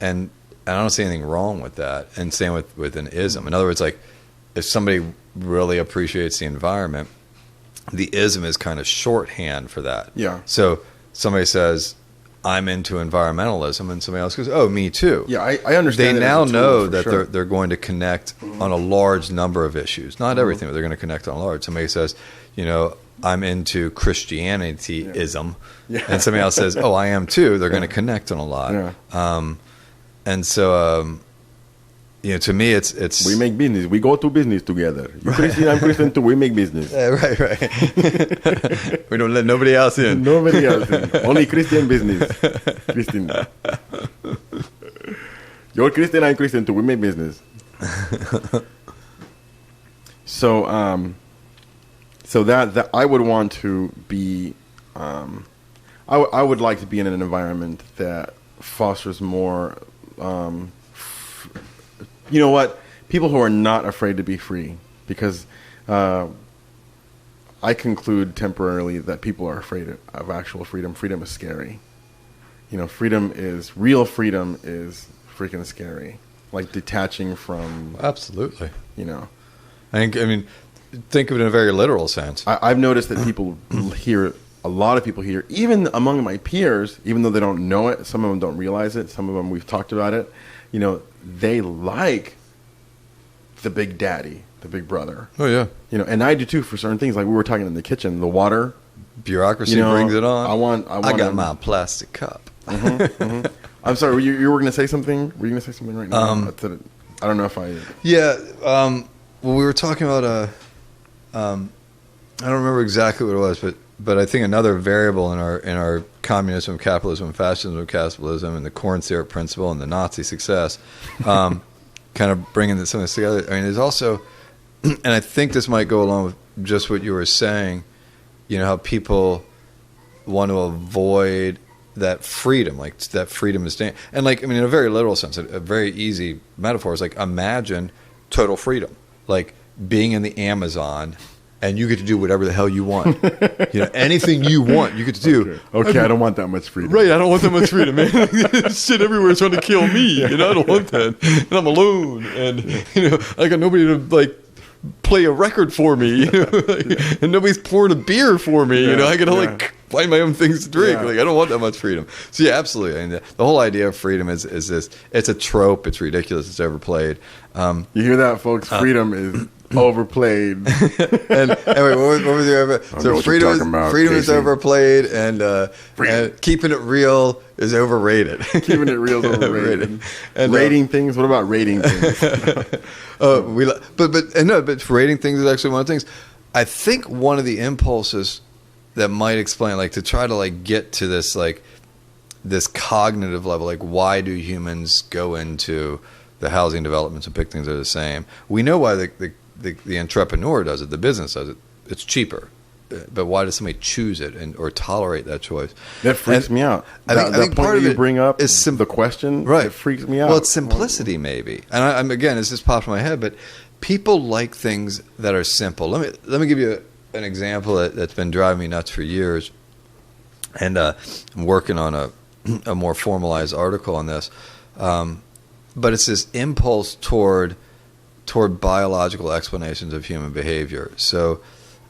and I don't see anything wrong with that. And same with an ism. In other words, like if somebody really appreciates the environment, the ism is kind of shorthand for that. Yeah. So somebody says, I'm into environmentalism, and somebody else goes, oh, me too. Yeah, I understand. They now know that they're going to connect on a large number of issues. Not everything, but they're going to connect on a large. Somebody says, I'm into Christianityism, and somebody else says, oh, I am too. They're going to connect on a lot. Yeah. And so, to me, it's we make business. We go to business together. You Christian, I'm Christian too. We make business. Right. We don't let nobody else in. Nobody else in. Only Christian business. Christian. You're Christian, I'm Christian too. We make business. So that I would want to be, I would like to be in an environment that fosters more. You know what? People who are not afraid to be free, because I conclude temporarily that people are afraid of actual freedom. Freedom is scary. Real freedom is freaking scary. Like detaching from. Absolutely. Think of it in a very literal sense. I've noticed that people hear, a lot of people hear, even among my peers, even though they don't know it, some of them don't realize it, some of them we've talked about it, they like the big daddy, the big brother. Oh, yeah. And I do too for certain things. Like we were talking in the kitchen, the water. Bureaucracy brings it on. I got my plastic cup. I'm sorry, you were going to say something? Were you going to say something right now? I don't know if I... Yeah. Well, we were talking about I don't remember exactly what it was, but I think another variable in our communism, capitalism, fascism, capitalism, and the corn syrup principle and the Nazi success, kind of bringing some of this together. I mean, there's also, and I think this might go along with just what you were saying, how people want to avoid that freedom, like that freedom is dangerous. And like, I mean, in a very literal sense, a very easy metaphor is like, imagine total freedom, like being in the Amazon and you get to do whatever the hell you want. Anything you want, you get to do. Okay, I don't want that much freedom. Right, I don't want that much freedom, man. Shit everywhere is trying to kill me. I don't want that. And I'm alone. And, I got nobody to, like, play a record for me. And nobody's pouring a beer for me. I got to, like, find my own things to drink. Like, I don't want that much freedom. So, yeah, absolutely. I mean, the whole idea of freedom is this. It's a trope. It's ridiculous. It's overplayed. You hear that, folks? Freedom is overplayed. and anyway, what was your so freedom is overplayed, and keeping it real is overrated. Keeping it real is overrated. And rating things. What about rating things? But rating things is actually one of the things. I think one of the impulses that might explain, like, to try to like get to this, like, this cognitive level, like, why do humans go into the housing developments and pick things that are the same? We know why the entrepreneur does it, the business does it. It's cheaper. But why does somebody choose it or tolerate that choice? That freaks me out. I think part of you it bring up is the question. Right. It freaks me out. Well, it's simplicity, maybe. And I'm again, it's just popped in my head. But people like things that are simple. Let me give you an example that's been driving me nuts for years. And I'm working on a more formalized article on this. But it's this impulse toward biological explanations of human behavior. So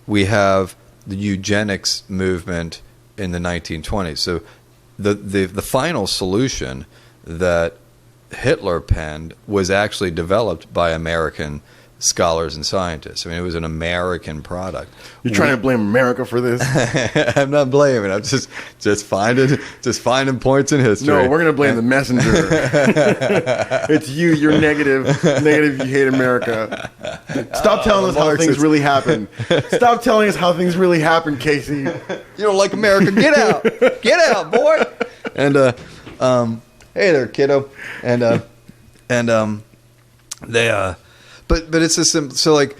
we have the eugenics movement in the 1920s. So the final solution that Hitler penned was actually developed by American scholars and scientists. I mean, it was an American product. You're trying to blame America for this? I'm not blaming. I'm just finding points in history. No, we're going to blame the messenger. It's you. You're negative. Negative. You hate America. Stop telling us how things really happen. Stop telling us how things really happen, Casey. You don't like America? Get out. Get out, boy. And hey there, kiddo. And they But it's a so we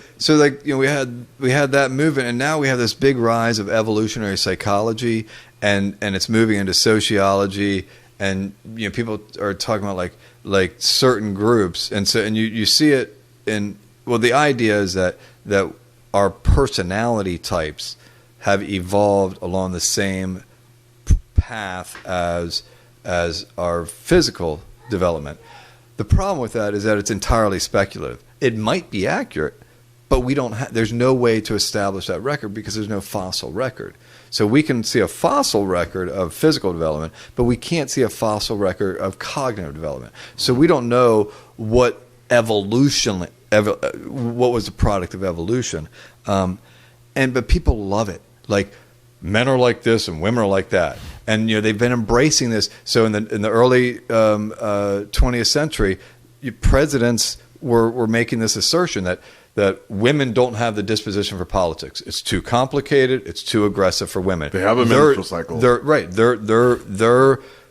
had that movement, and now we have this big rise of evolutionary psychology, and it's moving into sociology, and people are talking about like certain groups, and you see it in, well, the idea is that our personality types have evolved along the same path as our physical development. The problem with that is that it's entirely speculative. It might be accurate, but there's no way to establish that record because there's no fossil record. So we can see a fossil record of physical development, but we can't see a fossil record of cognitive development. So we don't know what what was the product of evolution. But people love it. Like, men are like this and women are like that. And they've been embracing this. So in the early 20th century, presidents were making this assertion that women don't have the disposition for politics. It's too complicated. It's too aggressive for women. They have a menstrual cycle.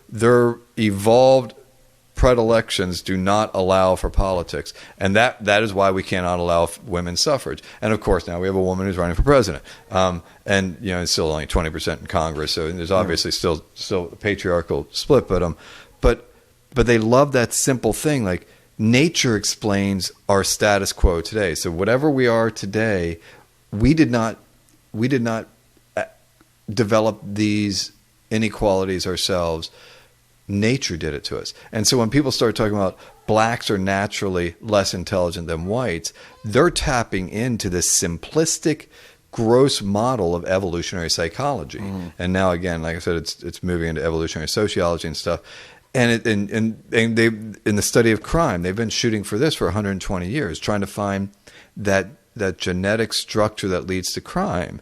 Their evolved predilections do not allow for politics, and that is why we cannot allow women's suffrage. And of course, now we have a woman who's running for president, and it's still only 20% in Congress. So there's obviously still a patriarchal split. But they love that simple thing, like, nature explains our status quo today. So whatever we are today, we did not develop these inequalities ourselves. Nature did it to us. And so when people start talking about blacks are naturally less intelligent than whites, they're tapping into this simplistic, gross model of evolutionary psychology. Mm. And now, again, like I said, it's moving into evolutionary sociology and stuff. And they, in the study of crime, they've been shooting for this for 120 years, trying to find that genetic structure that leads to crime.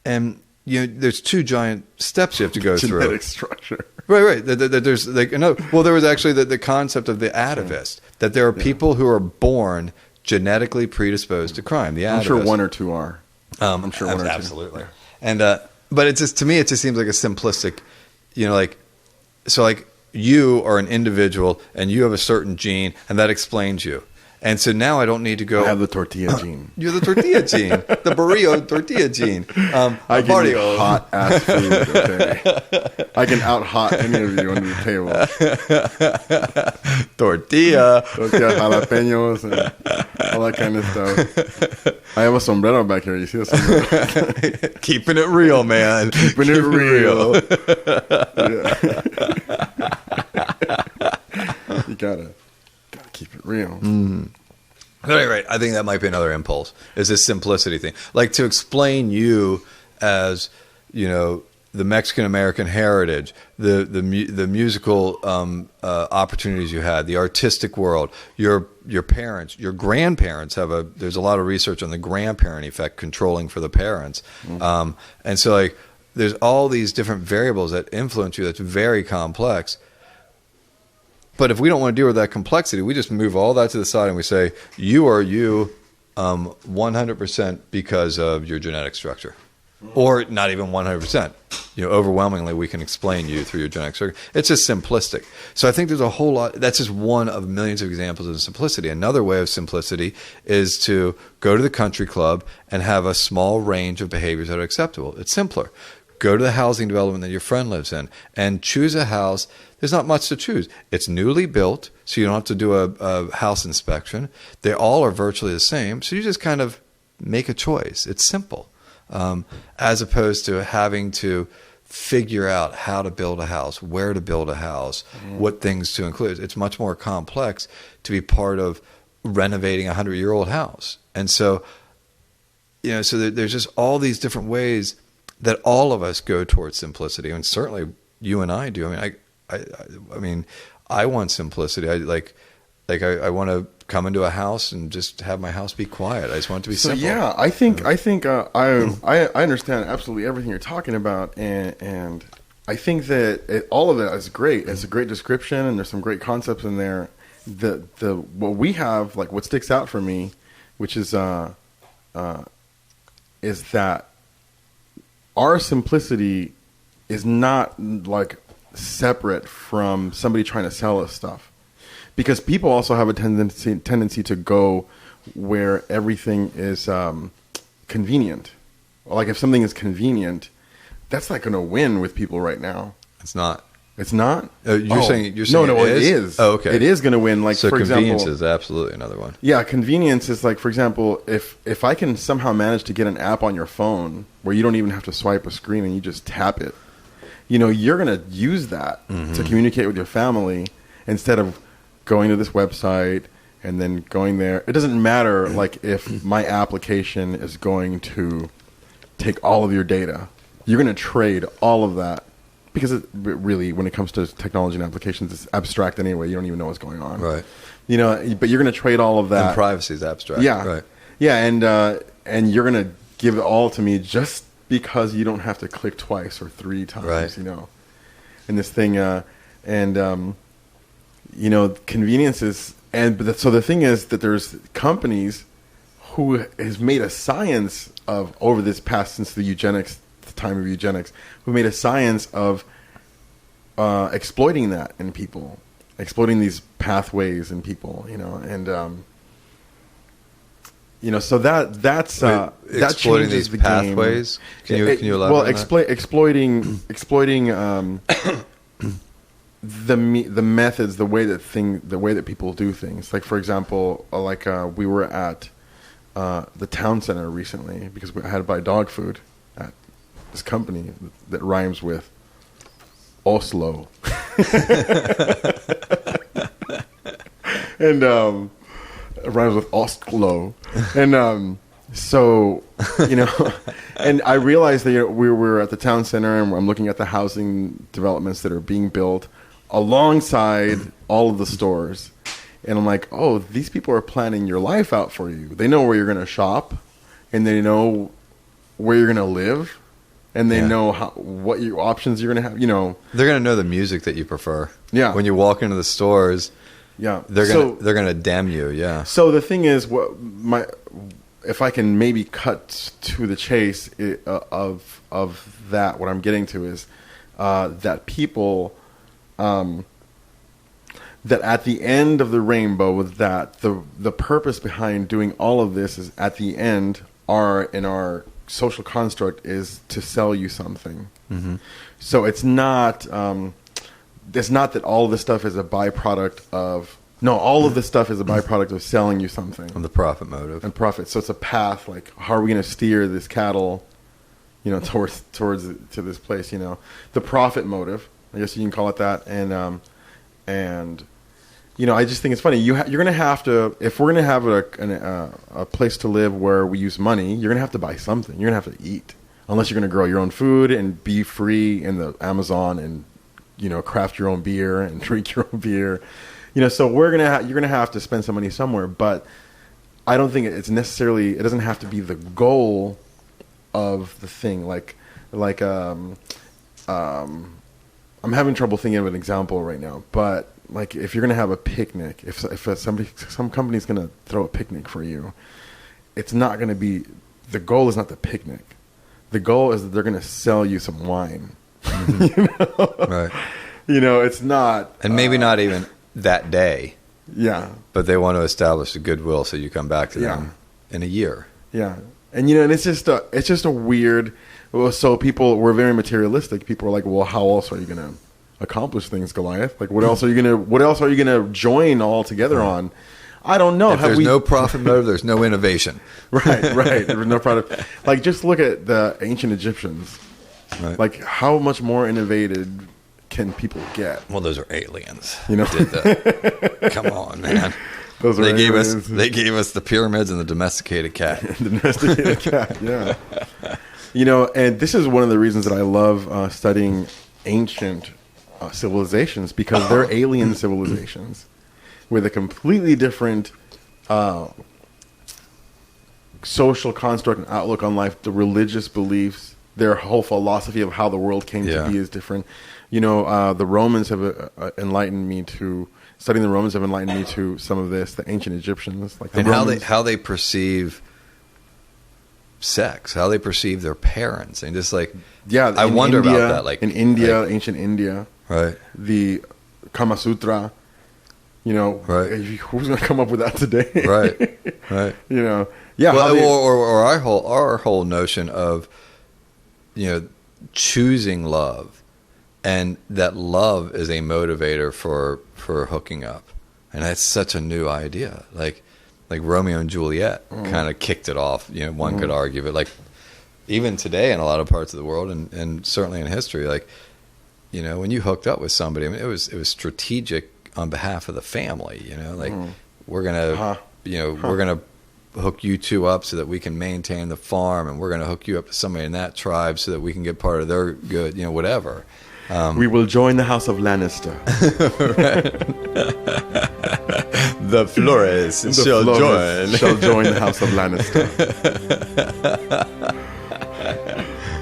And there's two giant steps you have to go through. Genetic structure. Right. There's there was actually the concept of the atavist, that there are people who are born genetically predisposed to crime. The atavist. I'm sure one or two are. I'm sure one or two. Absolutely. And but it's just, to me, it just seems like a simplistic, like, so like you are an individual and you have a certain gene and that explains you. And so now I don't need to go. I have the tortilla gene. You're the tortilla gene, the burrito tortilla gene. I can eat hot ass food. Okay, I can out hot any of you under the table. Tortilla, jalapenos, and all that kind of stuff. I have a sombrero back here. You see the sombrero? Keeping it real, man. Keeping it real. You gotta keep it real. At any rate, I think that might be another impulse, is this simplicity thing. Like, to explain you as, the Mexican-American heritage, the musical opportunities you had, the artistic world, your parents, your grandparents there's a lot of research on the grandparent effect controlling for the parents. And so, like, there's all these different variables that influence you that's very complex. But if we don't want to deal with that complexity, we just move all that to the side and we say, you are you 100% because of your genetic structure. Or not even 100%. Overwhelmingly, we can explain you through your genetic structure. It's just simplistic. So I think there's a whole lot. That's just one of millions of examples of simplicity. Another way of simplicity is to go to the country club and have a small range of behaviors that are acceptable. It's simpler. Go to the housing development that your friend lives in and choose a house. There's not much to choose. It's newly built, so you don't have to do a house inspection. They all are virtually the same, so you just kind of make a choice. It's simple, as opposed to having to figure out how to build a house, where to build a house, what things to include. It's much more complex to be part of renovating a 100-year-old house. And so, so there's just all these different ways that all of us go towards simplicity, and certainly you and I do. I mean, I want simplicity. I want to come into a house and just have my house be quiet. I just want it to be simple. Yeah, I think I understand absolutely everything you're talking about, and I think that all of it is great. It's a great description, and there's some great concepts in there. What we have, like what sticks out for me, which is that our simplicity is not like separate from somebody trying to sell us stuff, because people also have a tendency to go where everything is convenient. Like if something is convenient, that's not going to win with people right now. It's not. It's not. You're saying no, it is. Oh, okay. It is going to win. Like so for convenience example, is absolutely another one. Yeah, convenience is like, for example, if I can somehow manage to get an app on your phone where you don't even have to swipe a screen and you just tap it, you're going to use that to communicate with your family instead of going to this website and then going there. It doesn't matter like if my application is going to take all of your data. You're going to trade all of that. Because it really, when it comes to technology and applications, it's abstract anyway. You don't even know what's going on. Right. But you're going to trade all of that. And privacy is abstract. Yeah. Right. Yeah, and you're going to give it all to me just because you don't have to click twice or three times, right. In this thing. Convenience is... So the thing is that there's companies who has made a science of, over this past, since the time of eugenics, who made a science of exploiting that in people, exploiting these pathways in people, so that's that exploiting changes these the pathways. Game. Can you elaborate? Well, exploiting the methods, the way that people do things. Like for example, we were at the town center recently because I had to buy dog food at this company that rhymes with Oslo. And it rhymes with Oslo. And so, and I realized that we were at the town center and I'm looking at the housing developments that are being built alongside all of the stores. And I'm like, oh, these people are planning your life out for you. They know where you're going to shop, and they know where you're going to live, and they know what your options you're going to have. They're going to know the music that you prefer. Yeah. When you walk into the stores, yeah, they're going to damn you. Yeah. So the thing is, if I can maybe cut to the chase of that, what I'm getting to is that people, that at the end of the rainbow, that the purpose behind doing all of this is at the end, in our social construct, is to sell you something. Mm-hmm. So it's not that all of this stuff is a byproduct of. No, all of this stuff is a byproduct of selling you something. And the profit motive. And profit. So it's a path, like, how are we going to steer this cattle, towards to this place, The profit motive, I guess you can call it that. And I just think it's funny. You're going to have to, if we're going to have a place to live where we use money, you're going to have to buy something. You're going to have to eat. Unless you're going to grow your own food and be free in the Amazon and, craft your own beer and drink your own beer. So you're gonna have to spend some money somewhere, but I don't think it doesn't have to be the goal of the thing. I'm having trouble thinking of an example right now, but like if you're gonna have a picnic, if some company's gonna throw a picnic for you, it's not gonna be, the goal is not the picnic. The goal is that they're gonna sell you some wine. Mm-hmm. Right. It's not, and maybe not even that day. Yeah. But they want to establish a goodwill so you come back to them in a year. Yeah. And and it's just a weird, so we're very materialistic. People are like, well, how else are you going to accomplish things, Goliath? Like, what else are you going to join all together on? I don't know. If there's no profit motive, there's no innovation. Right. There's no product. Like, just look at the ancient Egyptians. Right. Like, how much more innovative can people get? Well, those are aliens. Did that. Come on, man. They gave us the pyramids and the domesticated cat. Domesticated cat, yeah. And this is one of the reasons that I love studying ancient civilizations, because they're alien civilizations with a completely different social construct and outlook on life. The religious beliefs, their whole philosophy of how the world came to be is different. The Romans have enlightened me to studying the Romans have enlightened me to some of this. The ancient Egyptians, like how they perceive sex, how they perceive their parents, and just like I wonder about that. Like in India, ancient India, right? The Kama Sutra, right? Who's going to come up with that today? Right. Yeah. Well, or our whole notion of choosing love. And that love is a motivator for hooking up, and that's such a new idea. Like Romeo and Juliet kind of kicked it off. One could argue, but like even today in a lot of parts of the world, and certainly in history, like when you hooked up with somebody, I mean, it was strategic on behalf of the family. We're gonna we're gonna hook you two up so that we can maintain the farm, and we're gonna hook you up to somebody in that tribe so that we can get part of their good. Whatever. We will join the house of Lannister. The Flores shall join the house of Lannister.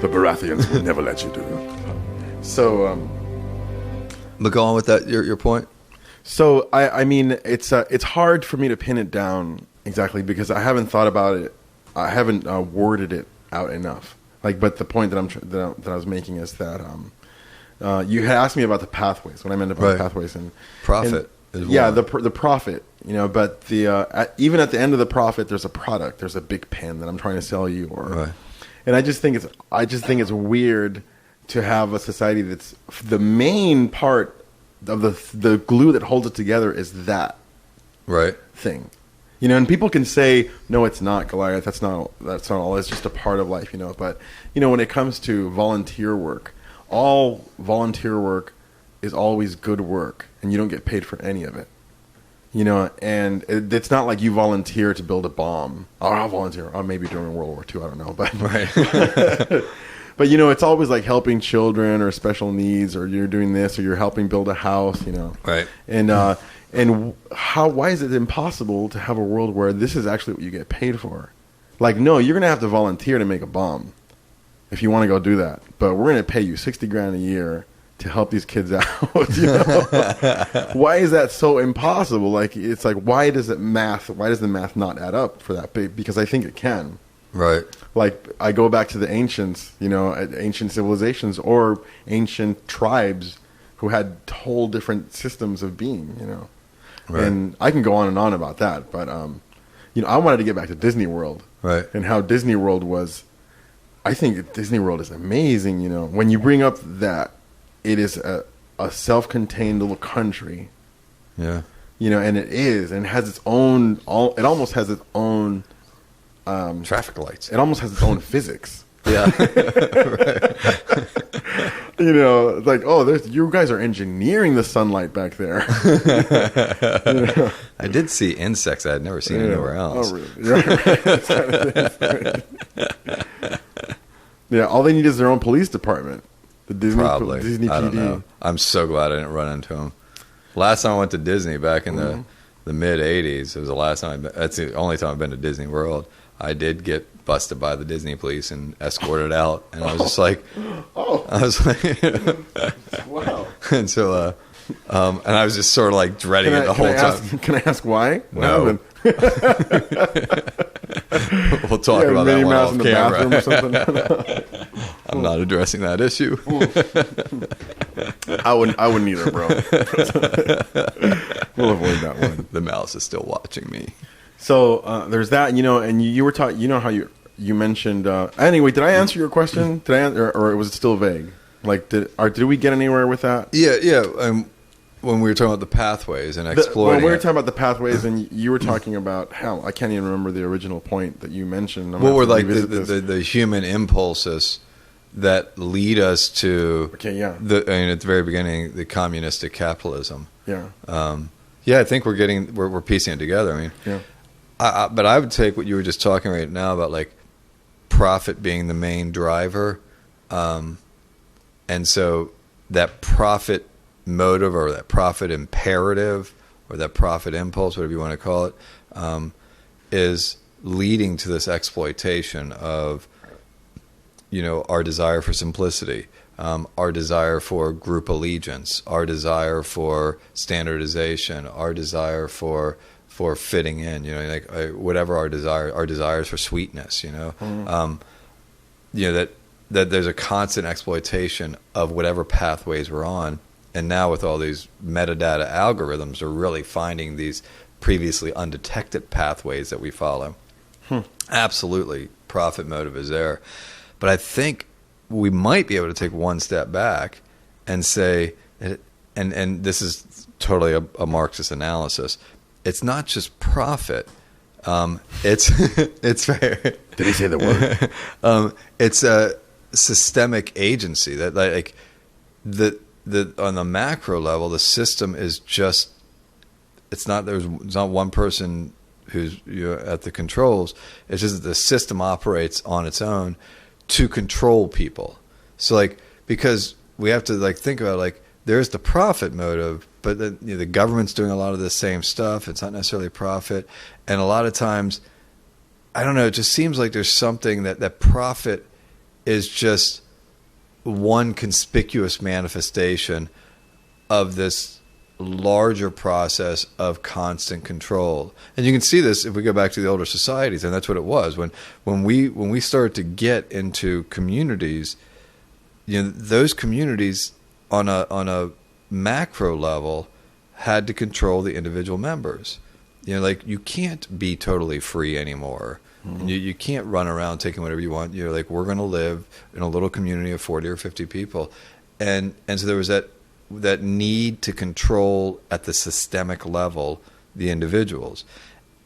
The Baratheons will never let you do that. So, but go on with that. Your point. So I mean, it's hard for me to pin it down exactly because I haven't thought about it. I haven't worded it out enough. But the point that I was making is that. You had asked me about the pathways, what I meant about pathways and profit. The profit, but even at the end of the profit, there's a product, there's a big pen that I'm trying to sell you, and I just think it's weird to have a society that's the main part of the glue that holds it together is that thing, and people can say, no, it's not, Goliath. That's not all. It's just a part of life, But when it comes to volunteer work. All volunteer work is always good work, and you don't get paid for any of it. And it's not like you volunteer to build a bomb. Oh, I'll volunteer. Oh, maybe during World War II, I don't know. But but it's always like helping children or special needs, or you're doing this, or you're helping build a house. Right. And why is it impossible to have a world where this is actually what you get paid for? Like, no, you're gonna have to volunteer to make a bomb. If you want to go do that, but we're going to pay you $60,000 a year to help these kids out. You know? Why is that so impossible? Like, it's like, why does the math not add up for that? Because I think it can. Right. Like, I go back to the ancients, you know, ancient civilizations or ancient tribes who had whole different systems of being, you know. Right. And I can go on and on about that, but you know, I wanted to get back to Disney World, right? And how Disney World was. I think Disney World is amazing. You know, when you bring up that it is a self-contained little country, yeah. You know, and it is, and it has its own. It almost has its own traffic lights. It almost has its own physics. Yeah. Right. You know, like, oh, you guys are engineering the sunlight back there. You know? I did see insects I had never seen anywhere else. Oh, really? Right. Yeah, all they need is their own police department. The Disney PD. I don't know. I'm so glad I didn't run into them. Last time I went to Disney back in the mid '80s, it was the last time. That's the only time I've been to Disney World. I did get busted by the Disney police and escorted out, and I was just like, I was like, wow. And so, and I was just sort of like dreading it the whole time. Can I ask why? No. We'll talk about that one off camera. Or something. I'm not addressing that issue. I wouldn't either, bro. We'll avoid that one. The mouse is still watching me. So there's that, you know, and you were talking, you know how you mentioned. Anyway, did I answer your question? Did I, or was it still vague? Like, did we get anywhere with that? Yeah. When we were talking about the pathways and exploiting, when we were talking about the pathways, and you were talking about I can't even remember the original point that you mentioned. What were like the human impulses that lead us to? Okay, yeah. At the very beginning, the communistic capitalism. Yeah. Yeah, I think we're piecing it together. I mean, yeah. But I would take what you were just talking right now about like profit being the main driver, and so that profit motive or that profit imperative or that profit impulse, whatever you want to call it, is leading to this exploitation of, you know, our desire for simplicity, our desire for group allegiance, our desire for standardization, our desire for fitting in, you know, like whatever our desires for sweetness, you know, you know, that there's a constant exploitation of whatever pathways we're on. And now with all these metadata algorithms, we're really finding these previously undetected pathways that we follow. Absolutely, profit motive is there. But I think we might be able to take one step back and say, and this is totally a Marxist analysis, it's not just profit. It's fair. Did he say the word? It's a systemic agency that like on the macro level, the system is just, it's not one person who's at the controls. It's just that the system operates on its own to control people. So like, because we have to like think about like, there's the profit motive, but the government's doing a lot of the same stuff. It's not necessarily profit. And a lot of times, I don't know, it just seems like there's something that profit is just one conspicuous manifestation of this larger process of constant control. And you can see this if we go back to the older societies, and that's what it was. When we started to get into communities, you know, those communities on a macro level had to control the individual members. You know, like you can't be totally free anymore. Mm-hmm. You can't run around taking whatever you want. You're like, we're going to live in a little community of 40 or 50 people. And so there was that need to control at the systemic level the individuals.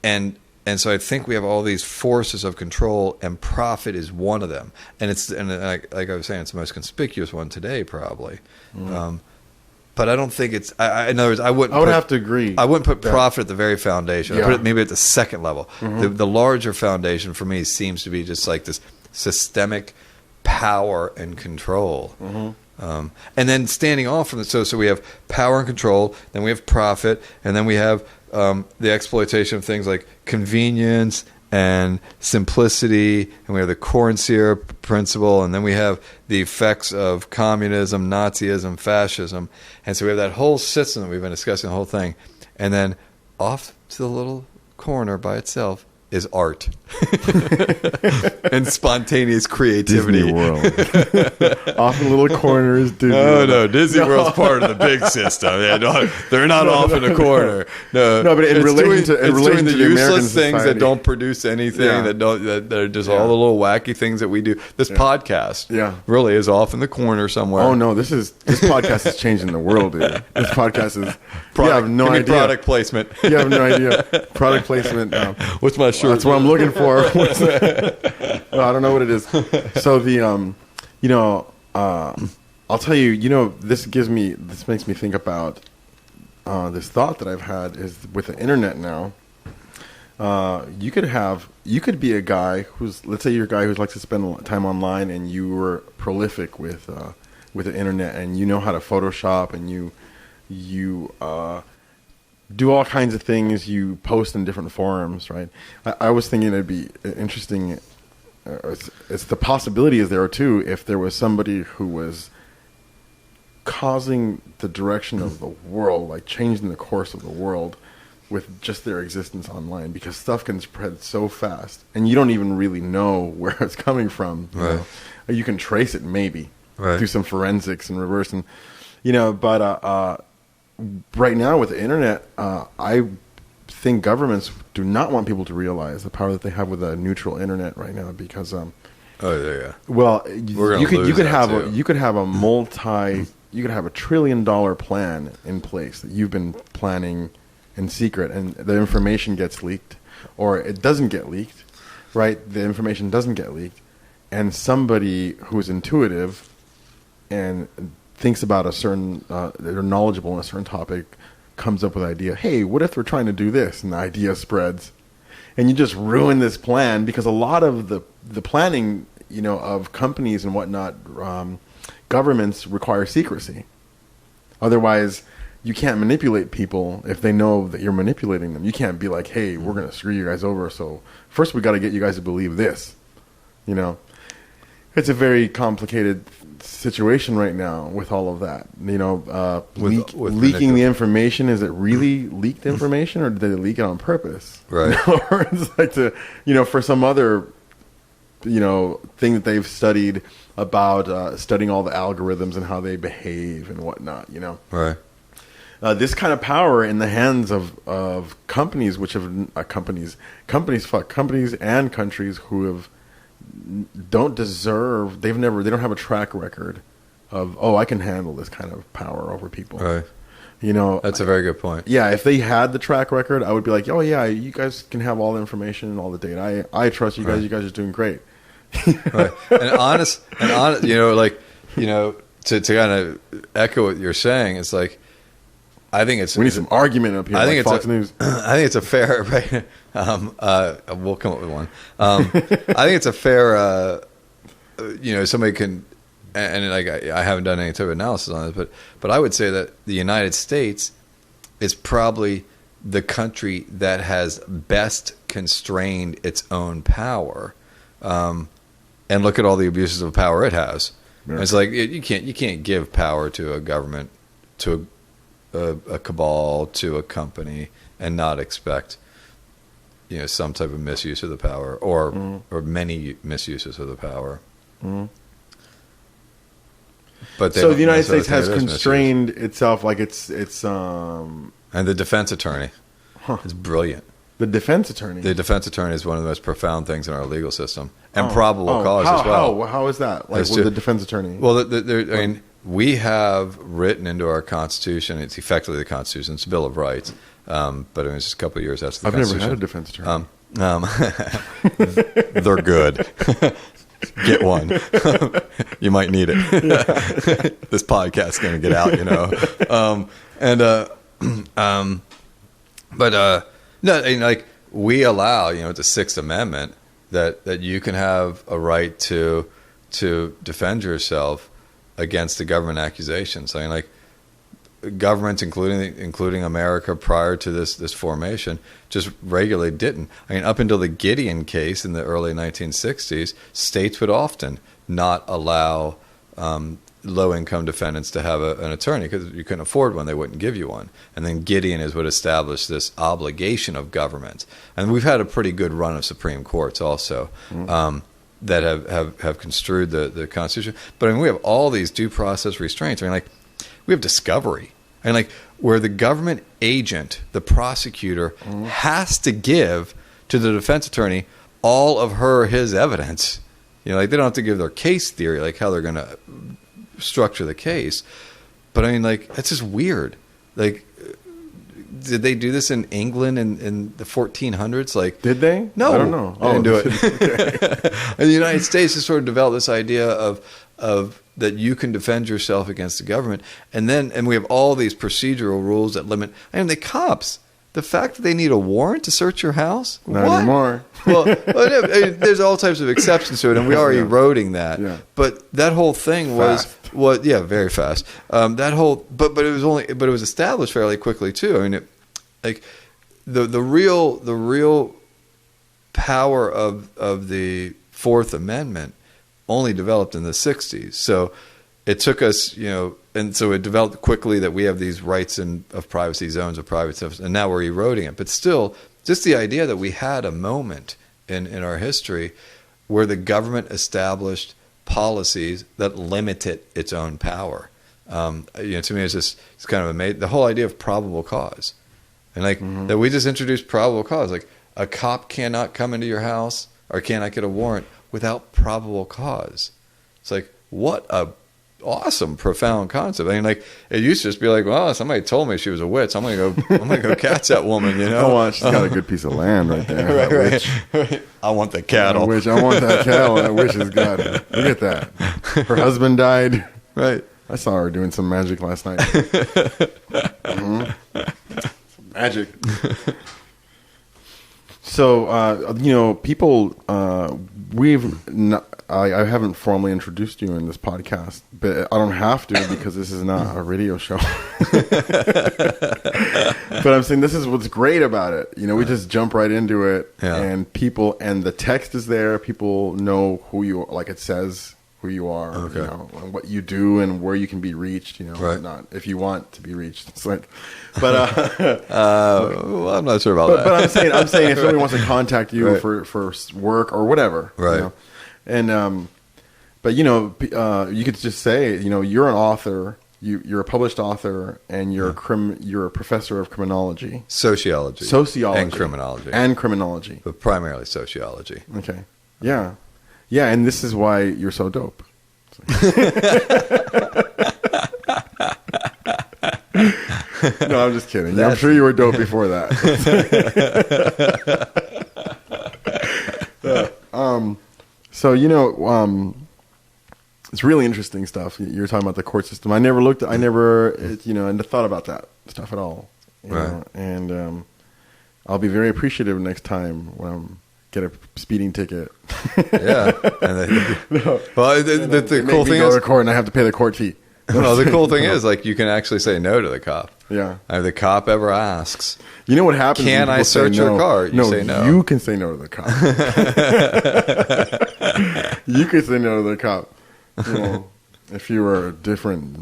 And so I think we have all these forces of control, and profit is one of them. And like I was saying, it's the most conspicuous one today, probably. Mm-hmm. But I don't think it's. In other words, I would have to agree. I wouldn't put profit at the very foundation. Yeah. I put it maybe at the second level. Mm-hmm. The larger foundation for me seems to be just like this systemic power and control. Mm-hmm. And then standing off from so we have power and control, then we have profit, and then we have the exploitation of things like convenience and simplicity, and we have the corn syrup principle, and then we have the effects of communism, Nazism, fascism. And so we have that whole system that we've been discussing, the whole thing. And then off to the little corner by itself is art and spontaneous creativity. Disney World. Off in little corners. Disney World. No, Disney World's part of the big system. Yeah, they're not off in a corner. No, but in relation to the the useless American things society. that don't produce anything, that are just all the little wacky things that we do. This podcast, really is off in the corner somewhere. Oh no, this podcast is changing the world, dude. This podcast is. You have no idea. Product placement. You have no idea. Product placement. What's my shirt? That's what I'm looking for. Well, I don't know what it is. So I'll tell you. This makes me think about this thought that I've had is with the internet now. You could be a guy let's say you're a guy who likes to spend time online, and you were prolific with the internet, and you know how to Photoshop, and you do all kinds of things. You post in different forums, right? I was thinking it'd be interesting. It's the possibility is there too if there was somebody who was causing the direction of the world, like changing the course of the world with just their existence online, because stuff can spread so fast and you don't even really know where it's coming from. Right. You can trace it maybe, right. Do some forensics and reverse, and but right now with the internet, I think governments do not want people to realize the power that they have with a neutral internet right now, because well, you could have a $1 trillion plan in place that you've been planning in secret, and the information gets leaked, or it doesn't get leaked, right? The information doesn't get leaked, and somebody who is intuitive and thinks about a certain, they're knowledgeable in a certain topic, comes up with an idea. Hey, what if we're trying to do this? And the idea spreads, and you just ruin this plan, because a lot of the planning, of companies and whatnot, governments require secrecy. Otherwise, you can't manipulate people if they know that you're manipulating them. You can't be like, hey, we're going to screw you guys over, so first we got to get you guys to believe this. It's a very complicated situation right now with all of that. Leaking the information, is it really leaked information, or did they leak it on purpose? Right. Or it's like for some other thing that they've studied about, studying all the algorithms and how they behave and whatnot. Right. This kind of power in the hands of companies, which have companies and countries who have don't deserve. They don't have a track record of, I can handle this kind of power over people. Right. That's a very good point. Yeah, if they had the track record, I would be like, oh yeah, you guys can have all the information and all the data. I trust you guys. Right. You guys are doing great. Right. And honest, to kind of echo what you're saying, it's like, I think we need some argument up here. I think it's Fox News. I think it's a fair. Right. We'll come up with one. I think it's a fair. Somebody can, and like I haven't done any type of analysis on this, but I would say that the United States is probably the country that has best constrained its own power, and look at all the abuses of power it has. Yeah. It's like you can't give power to a government, to a cabal, to a company, and not expect some type of misuse of the power, or many misuses of the power. Mm. But so the United States has constrained itself, like it's and the defense attorney is brilliant. The defense attorney is one of the most profound things in our legal system, and probable cause as well. How is that? Like with the defense attorney? Well, we have written into our Constitution. It's effectively the Constitution. It's a Bill of Rights, but it's just a couple of years after the Constitution. I've never had a defense attorney. They're good. Get one. You might need it. Yeah. This podcast is going to get out, no, we allow, the Sixth Amendment that you can have a right to defend yourself against the government accusations. governments, including America prior to this formation, just regularly didn't. I mean, up until the Gideon case in the early 1960s, states would often not allow low-income defendants to have an attorney because you couldn't afford one; they wouldn't give you one. And then Gideon is what established this obligation of governments. And we've had a pretty good run of Supreme Courts also. That have construed the Constitution. But I mean, we have all these due process restraints. I mean, like, we have discovery. I mean, like, where the government agent, the prosecutor, has to give to the defense attorney all of his evidence. You know, like, they don't have to give their case theory, like how they're going to structure the case. But I mean, like, that's just weird. Like, did they do this in England in the 1400s? Like, did they? No, I don't know. They didn't do it. In the United States, has sort of developed this idea of that you can defend yourself against the government, and we have all these procedural rules that limit. I mean, the cops. The fact that they need a warrant to search your house? Not anymore. Well, there's all types of exceptions to it, and we are eroding that. Yeah. But that whole thing was very fast. That whole, but it was established fairly quickly too. I mean, the real power of the Fourth Amendment only developed in the 60s. So it took us, and so it developed quickly that we have these rights of privacy, zones of privacy, and now we're eroding it. But still, just the idea that we had a moment in our history where the government established policies that limited its own power. To me, it's kind of amazing. The whole idea of probable cause, and that we just introduced probable cause. Like, a cop cannot come into your house or cannot get a warrant without probable cause. It's like, what a awesome, profound concept. I mean, like, it used to just be like, well, somebody told me she was a witch. I'm gonna go catch that woman. She's got a good piece of land right there. right. I want the cattle. I want that cattle. That witch has got it. Look at that. Her husband died. Right. I saw her doing some magic last night. Some magic. So, people, I haven't formally introduced you in this podcast, but I don't have to because this is not a radio show. But I'm saying this is what's great about it. We just jump right into it, and the text is there. People know who you are, like it says who you are, and what you do and where you can be reached, right. Not if you want to be reached. It's like, but well, I'm not sure about that. But I'm saying if somebody wants to contact you for work or whatever, right? And but you could just say, you're an author, you're a published author, and you're a professor of criminology, sociology, and criminology, but primarily sociology. Okay, yeah, and this is why you're so dope. No, I'm just kidding. I'm sure you were dope before that. So, it's really interesting stuff. You're talking about the court system. I never thought about that stuff at all. Right. And I'll be very appreciative next time when I get a speeding ticket. Yeah. The cool thing is, go to court and I have to pay the court fee. No, the cool thing is, like, you can actually say no to the cop. Yeah. If the cop ever asks, you know what happens? Can I search your car? You say no. You can say no to the cop. You can say no to the cop. If you were a different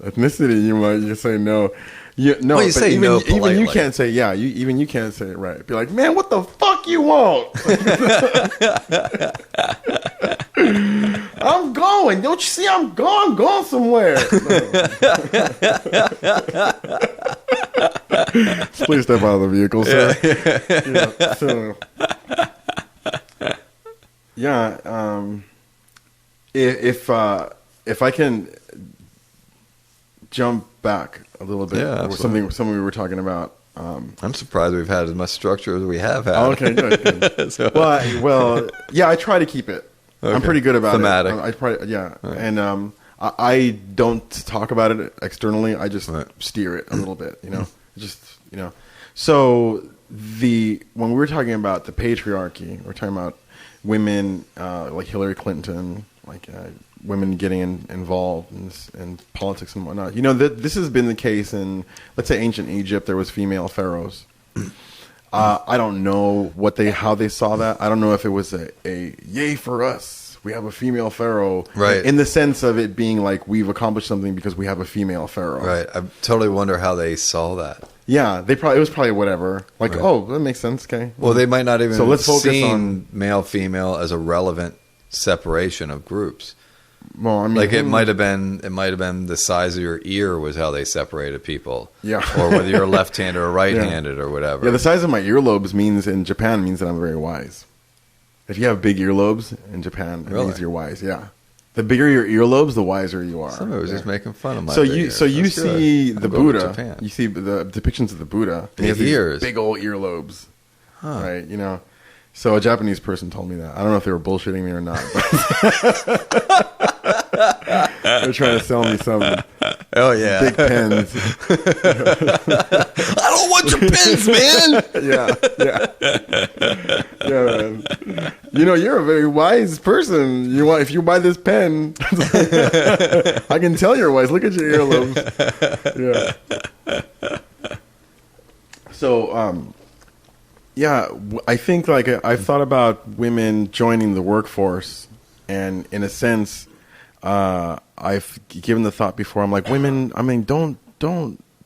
ethnicity, you say no. You say no politely. Even you can't say you can't say it right. Be like, man, what the fuck you want? I'm going. Don't you see I'm going? Going somewhere. Please step out of the vehicle, sir. If I can jump back a little bit, something we were talking about. I'm surprised we've had as much structure as we have had. Oh, okay, good. So. Well, I try to keep it. Okay. I'm pretty good about thematic. Right. And I don't talk about it externally. I just steer it a little bit. So when we were talking about the patriarchy, we're talking about women like Hillary Clinton like women getting involved in politics and whatnot. This has been the case in, let's say, ancient Egypt. There was female pharaohs. I don't know how they saw that. I don't know if it was a yay for us. We have a female pharaoh, right? In the sense of it being like we've accomplished something because we have a female pharaoh, right? I totally wonder how they saw that. Yeah, it was probably whatever. Like, right. Oh, that makes sense. Okay. Well, they might not even. So let's focus on male female as a relevant separation of groups. Well, I mean, like it might have been the size of your ear was how they separated people. Yeah. Or whether you're left-handed or right-handed or whatever. Yeah, the size of my earlobes in Japan means that I'm very wise. If you have big earlobes in Japan, it means you're wise. Yeah. The bigger your earlobes, the wiser you are. Somebody was just making fun of my you see the Buddha. You see the depictions of the Buddha. He has these big old earlobes. Huh. Right, So a Japanese person told me that. I don't know if they were bullshitting me or not. But they're trying to sell me some big pens. I don't want your pens, man. Yeah, man. You're a very wise person. If you buy this pen, I can tell you're wise. Look at your earlobes. Yeah. So, yeah, I think I've thought about women joining the workforce, and in a sense, I've given the thought before. I'm like, women. I mean, don't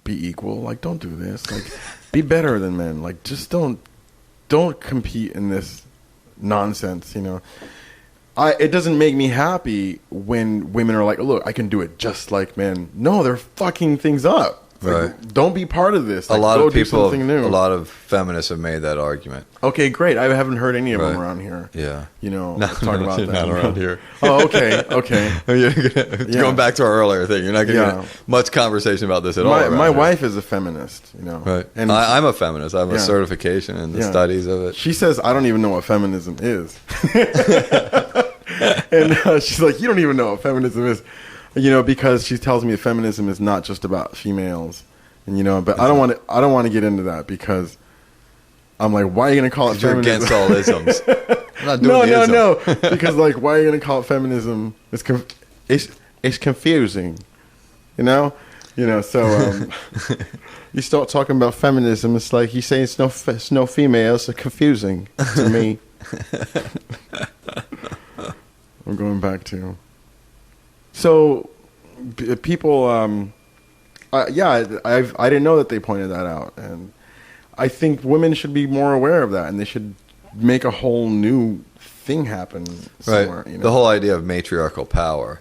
be equal. Like, don't do this. Like, be better than men. Like, just don't compete in this nonsense. It doesn't make me happy when women are like, look, I can do it just like men. No, they're fucking things up. Right. Don't be part of this. Like, a lot of people, do something new. A lot of feminists have made that argument. Okay, great. I haven't heard any of them around here. Yeah. Talk about that. Not around here. Oh, okay. Going back to our earlier thing, you're not going to get much conversation about this at all. My wife is a feminist, Right. And I'm a feminist. I have a certification in the studies of it. She says, I don't even know what feminism is. And she's like, you don't even know what feminism is. Because she tells me feminism is not just about females, and but I don't want to get into that because I'm like, why are you going to call it feminism? You're against all isms. I'm not doing no, because why are you going to call it feminism? It's confusing, So you start talking about feminism, it's like you say it's no females, it's confusing to me. I'm going back to. So, people, I didn't know that they pointed that out, and I think women should be more aware of that, and they should make a whole new thing happen somewhere. Right. The whole idea of matriarchal power,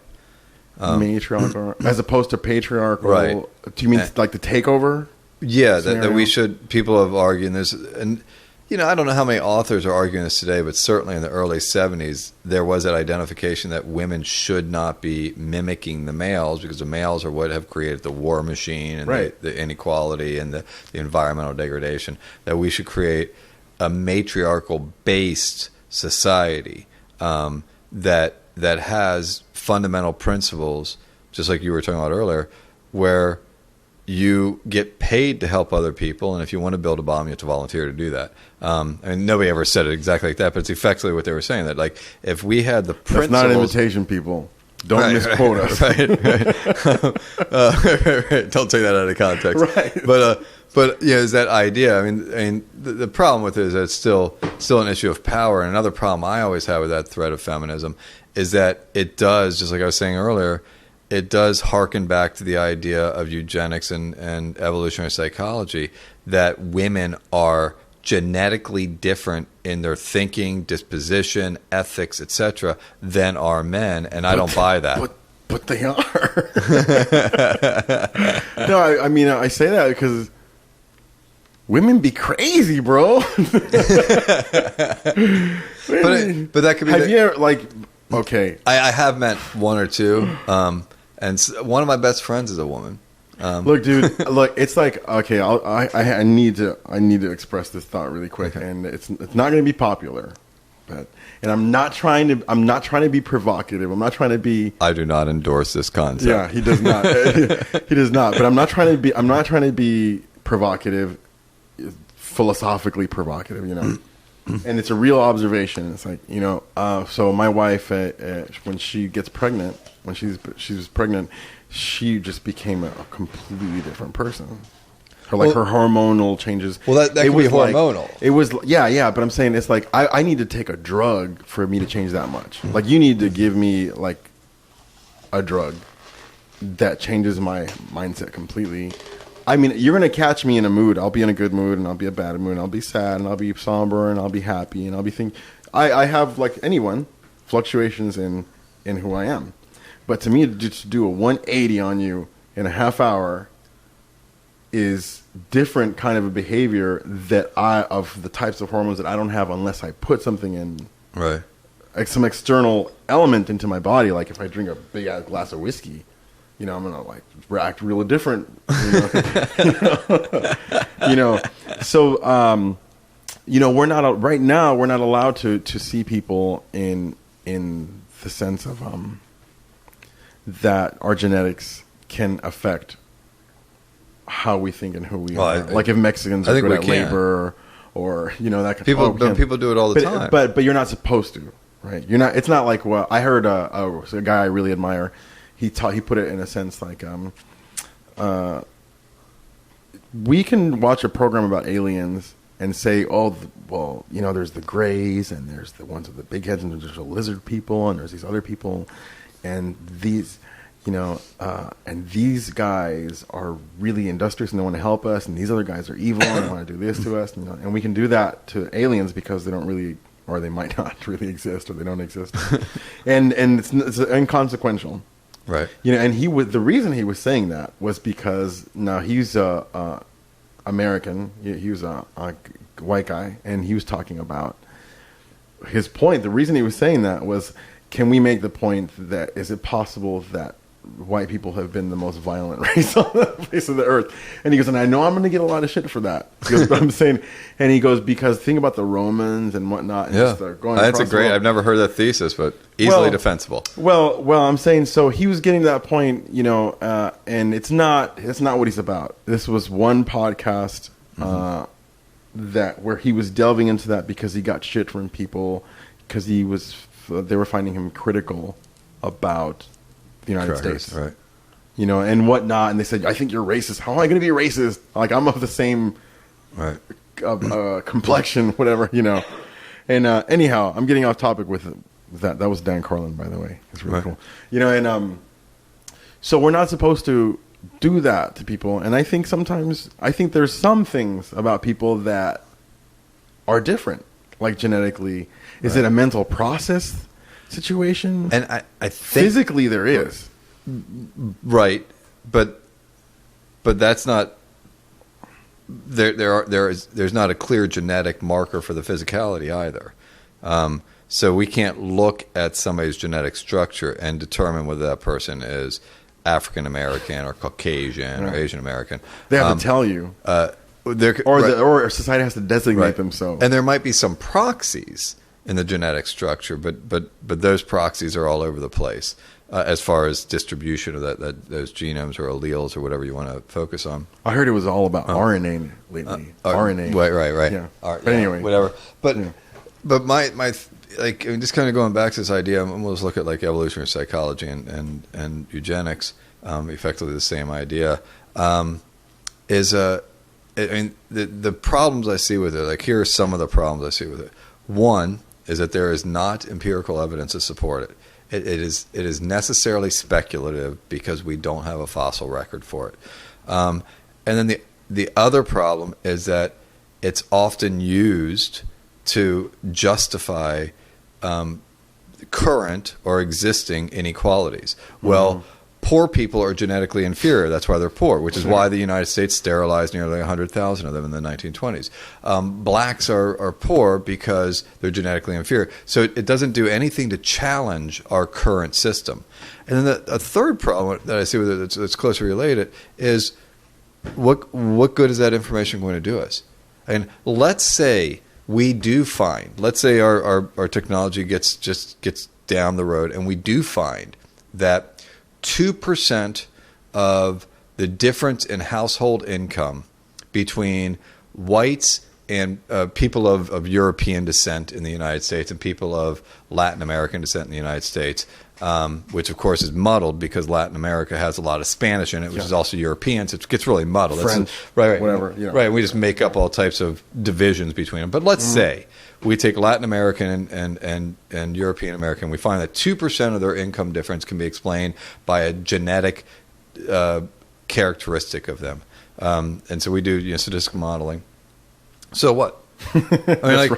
matriarchal as opposed to patriarchal. Right. Do you mean like the takeover? Yeah, that we should. People have argued this, and I don't know how many authors are arguing this today, but certainly in the early 70s, there was that identification that women should not be mimicking the males because the males are what have created the war machine and the inequality and the environmental degradation, that we should create a matriarchal-based society that has fundamental principles, just like you were talking about earlier, where you get paid to help other people, and if you want to build a bomb, you have to volunteer to do that. And nobody ever said it exactly like that, but it's effectively what they were saying. That if we had the principles, that's not an invitation, people. Don't misquote us. Right. Don't take that out of context. Right. But is that idea? I mean, the problem with it is that it's still an issue of power. And another problem I always have with that thread of feminism is that it does, just like I was saying earlier, it does harken back to the idea of eugenics and evolutionary psychology, that women are genetically different in their thinking, disposition, ethics, etc., than are men, and I don't buy that. But they are. No, I mean, I say that because women be crazy, bro. But that could be. Have you ever okay? I have met one or two. And one of my best friends is a woman. Look, dude. It's like, okay. I need to express this thought really quick, and it's not going to be popular, and I'm not trying to be provocative. I'm not trying to be. I do not endorse this concept. Yeah, he does not. He does not. But I'm not trying to be provocative, philosophically provocative. and it's a real observation. It's like, so my wife, when she gets pregnant, when she was pregnant, she just became a completely different person. Her hormonal changes. Well, that could be hormonal. It was, yeah. But I'm saying it's like I need to take a drug for me to change that much. Like you need to give me like a drug that changes my mindset completely. I mean, you're gonna catch me in a mood. I'll be in a good mood, and I'll be in a bad mood, and I'll be sad, and I'll be somber, and I'll be happy, and I'll be thinking. I have, like anyone, fluctuations in who I am. But to me, to just do a 180 on you in a half hour is different kind of a behavior of the types of hormones that I don't have unless I put something in, right? Like some external element into my body. Like if I drink a big ass glass of whiskey, I'm gonna like react really different. So we're not right now. We're not allowed to see people in the sense of that our genetics can affect how we think and who we are. Like if Mexicans are good at labor, or that people do it all the time. But you're not supposed to, right? You're not. It's not like I heard a guy I really admire. He put it in a sense like we can watch a program about aliens and say, there's the grays and there's the ones with the big heads and there's the lizard people and there's these other people and these. And these guys are really industrious and they want to help us, and these other guys are evil and they want to do this to us. And we can do that to aliens because they don't really, or they might not really exist, or they don't exist. and it's inconsequential, right? And the reason he was saying that was because now he's American. He was a white guy, and he was talking about his point. The reason he was saying that was, can we make the point that is it possible that white people have been the most violent race on the face of the earth? And he goes, and I know I'm going to get a lot of shit for that. He goes, but I'm saying, and he goes, because think about the Romans and whatnot. And that's a great. I've never heard that thesis, but easily defensible. Well, I'm saying, so he was getting to that point, and it's not what he's about. This was one podcast where he was delving into that because he got shit from people because they were finding him critical about the United States, right? And whatnot. And they said, I think you're racist. How am I going to be racist? Like, I'm of the same complexion, whatever, And anyhow, I'm getting off topic with that. That was Dan Carlin, by the way. It's really cool. And so we're not supposed to do that to people. And I think there's some things about people that are different, like genetically. Is it a mental process situation? And I think physically there is, right, but that's not there's not a clear genetic marker for the physicality either. So we can't look at somebody's genetic structure and determine whether that person is African American or Caucasian or Asian American. They have to tell you, or society has to designate them so. And there might be some proxies in the genetic structure, but those proxies are all over the place as far as distribution of those genomes or alleles or whatever you want to focus on. I heard it was all about RNA lately. RNA, right. Yeah. But anyway, whatever. But my just kind of going back to this idea, I'm almost look at like evolutionary psychology and eugenics, effectively the same idea. The problems I see with it, like here are some of the problems I see with it. One is that there is not empirical evidence to support it. It is necessarily speculative because we don't have a fossil record for it. And then the other problem is that it's often used to justify current or existing inequalities. Well, poor people are genetically inferior. That's why they're poor, which is why the United States sterilized nearly 100,000 of them in the 1920s. Blacks are poor because they're genetically inferior. So it doesn't do anything to challenge our current system. And then a third problem that I see with it that's closely related is what good is that information going to do us? And let's say we do find, let's say our technology gets down the road and we do find that 2% of the difference in household income between whites and people of European descent in the United States and people of Latin American descent in the United States, which of course is muddled because Latin America has a lot of Spanish in it, which is also European, so it gets really muddled. French, right, whatever. Yeah. Right, we just make up all types of divisions between them. But let's say we take Latin American and European American, we find that 2% of their income difference can be explained by a genetic characteristic of them. And so we do statistical modeling. So what? I mean,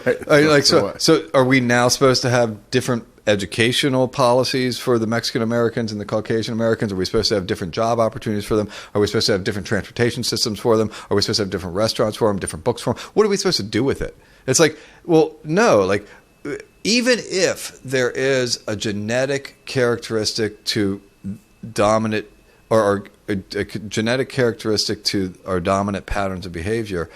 right. So are we now supposed to have different educational policies for the Mexican Americans and the Caucasian Americans? Are we supposed to have different job opportunities for them? Are we supposed to have different transportation systems for them? Are we supposed to have different restaurants for them, different books for them? What are we supposed to do with it? It's like, well, no, like even if there is a genetic characteristic to dominant or a genetic characteristic to our dominant patterns of behavior,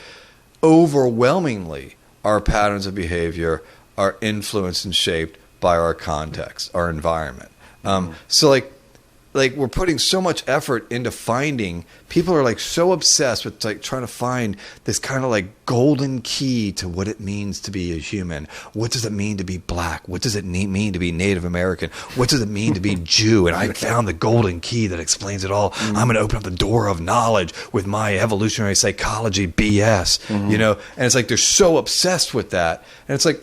overwhelmingly our patterns of behavior are influenced and shaped by our context, our environment. So like we're putting so much effort into finding, people are like so obsessed with like trying to find this kind of like golden key to what it means to be a human. What does it mean to be black? What does it mean to be Native American? What does it mean to be Jew? And I found the golden key that explains it all. I'm going to open up the door of knowledge with my evolutionary psychology BS, you know? And it's like they're so obsessed with that. And it's like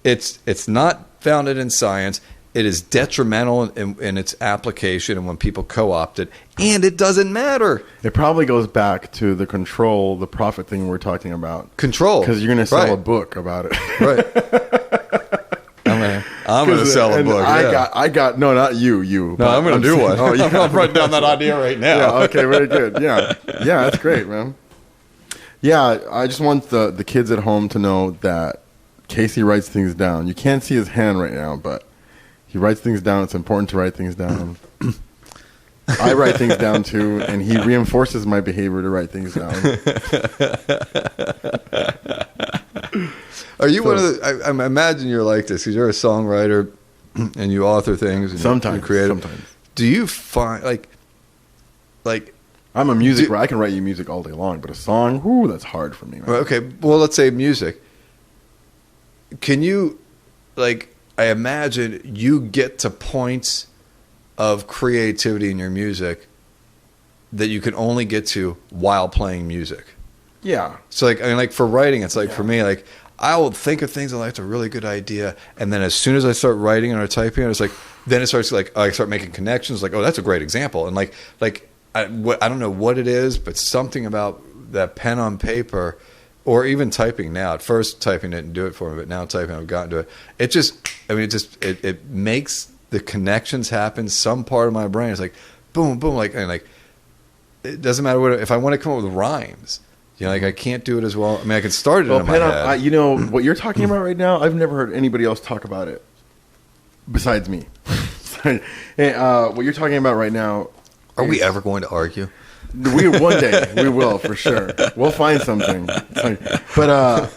it's not founded in science. It is detrimental in its application and when people co-opt it, and it doesn't matter. It probably goes back to the profit thing we're talking about. Control. Because you're going to sell a book about it. Right. I'm going to sell a book. I got no, not you. No, I'm going to do one. Oh, I'm writing down that idea right now. Yeah, okay, very good. Yeah, that's great, man. Yeah, I just want the kids at home to know that Casey writes things down. You can't see his hand right now, but he writes things down. It's important to write things down. I write things down too, and he reinforces my behavior to write things down. Are you one of the? I imagine you're like this because you're a songwriter and you author things. And sometimes, you're creative. Sometimes. Do you find like? I'm a music writer. I can write you music all day long, but a song, whoo, that's hard for me. Man. Okay, well, let's say music. Can you, like? I imagine you get to points of creativity in your music that you can only get to while playing music. Yeah. So like for writing, it's like for me, like I will think of things and like, it's a really good idea. And then as soon as I start writing or typing, it's like, then it starts like, I start making connections like, oh, that's a great example. And I don't know what it is, but something about that pen on paper or even typing now. At first, typing didn't do it for me, but now typing, I've gotten to it. It makes the connections happen. Some part of my brain is like, boom, boom, it doesn't matter if I want to come up with rhymes. I can't do it as well. I mean, I can start it in my head. What you're talking about right now, I've never heard anybody else talk about it besides me. What you're talking about right now. Are we ever going to argue? One day we will for sure. We'll find something. But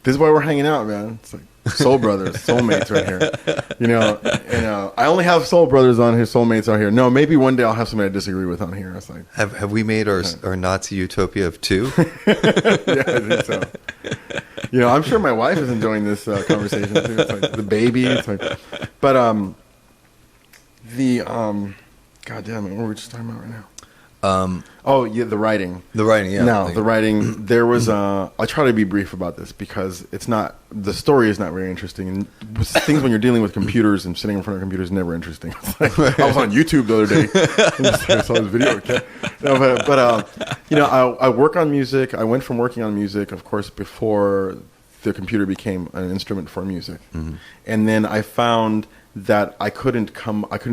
this is why we're hanging out, man. It's like soul brothers, soulmates right here. And I only have soul brothers on here, soulmates out here. No, maybe one day I'll have somebody I disagree with on here. It's like, have we made our Nazi utopia of two? Yeah, I think so. I'm sure my wife is enjoying this conversation too. It's like the baby. It's like, but God damn it, what were we just talking about right now? The writing. The writing, yeah. No, the writing. There was I try to be brief about this because the story is not very interesting. And things when you're dealing with computers and sitting in front of computers is never interesting. I was on YouTube the other day. I saw this video. I work on music. I went from working on music, of course, before the computer became an instrument for music. Mm-hmm. And then I found that I couldn't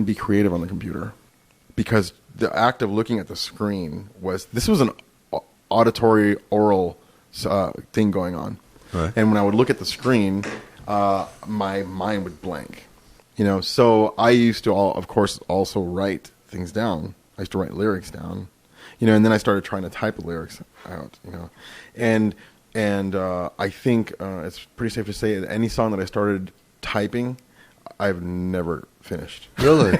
be creative on the computer because the act of looking at the screen was an auditory oral thing going on. Right. And when I would look at the screen, my mind would blank, so I used to of course also write things down. I used to write lyrics down, and then I started trying to type the lyrics out, and I think it's pretty safe to say that any song that I started typing, I've never finished. Really?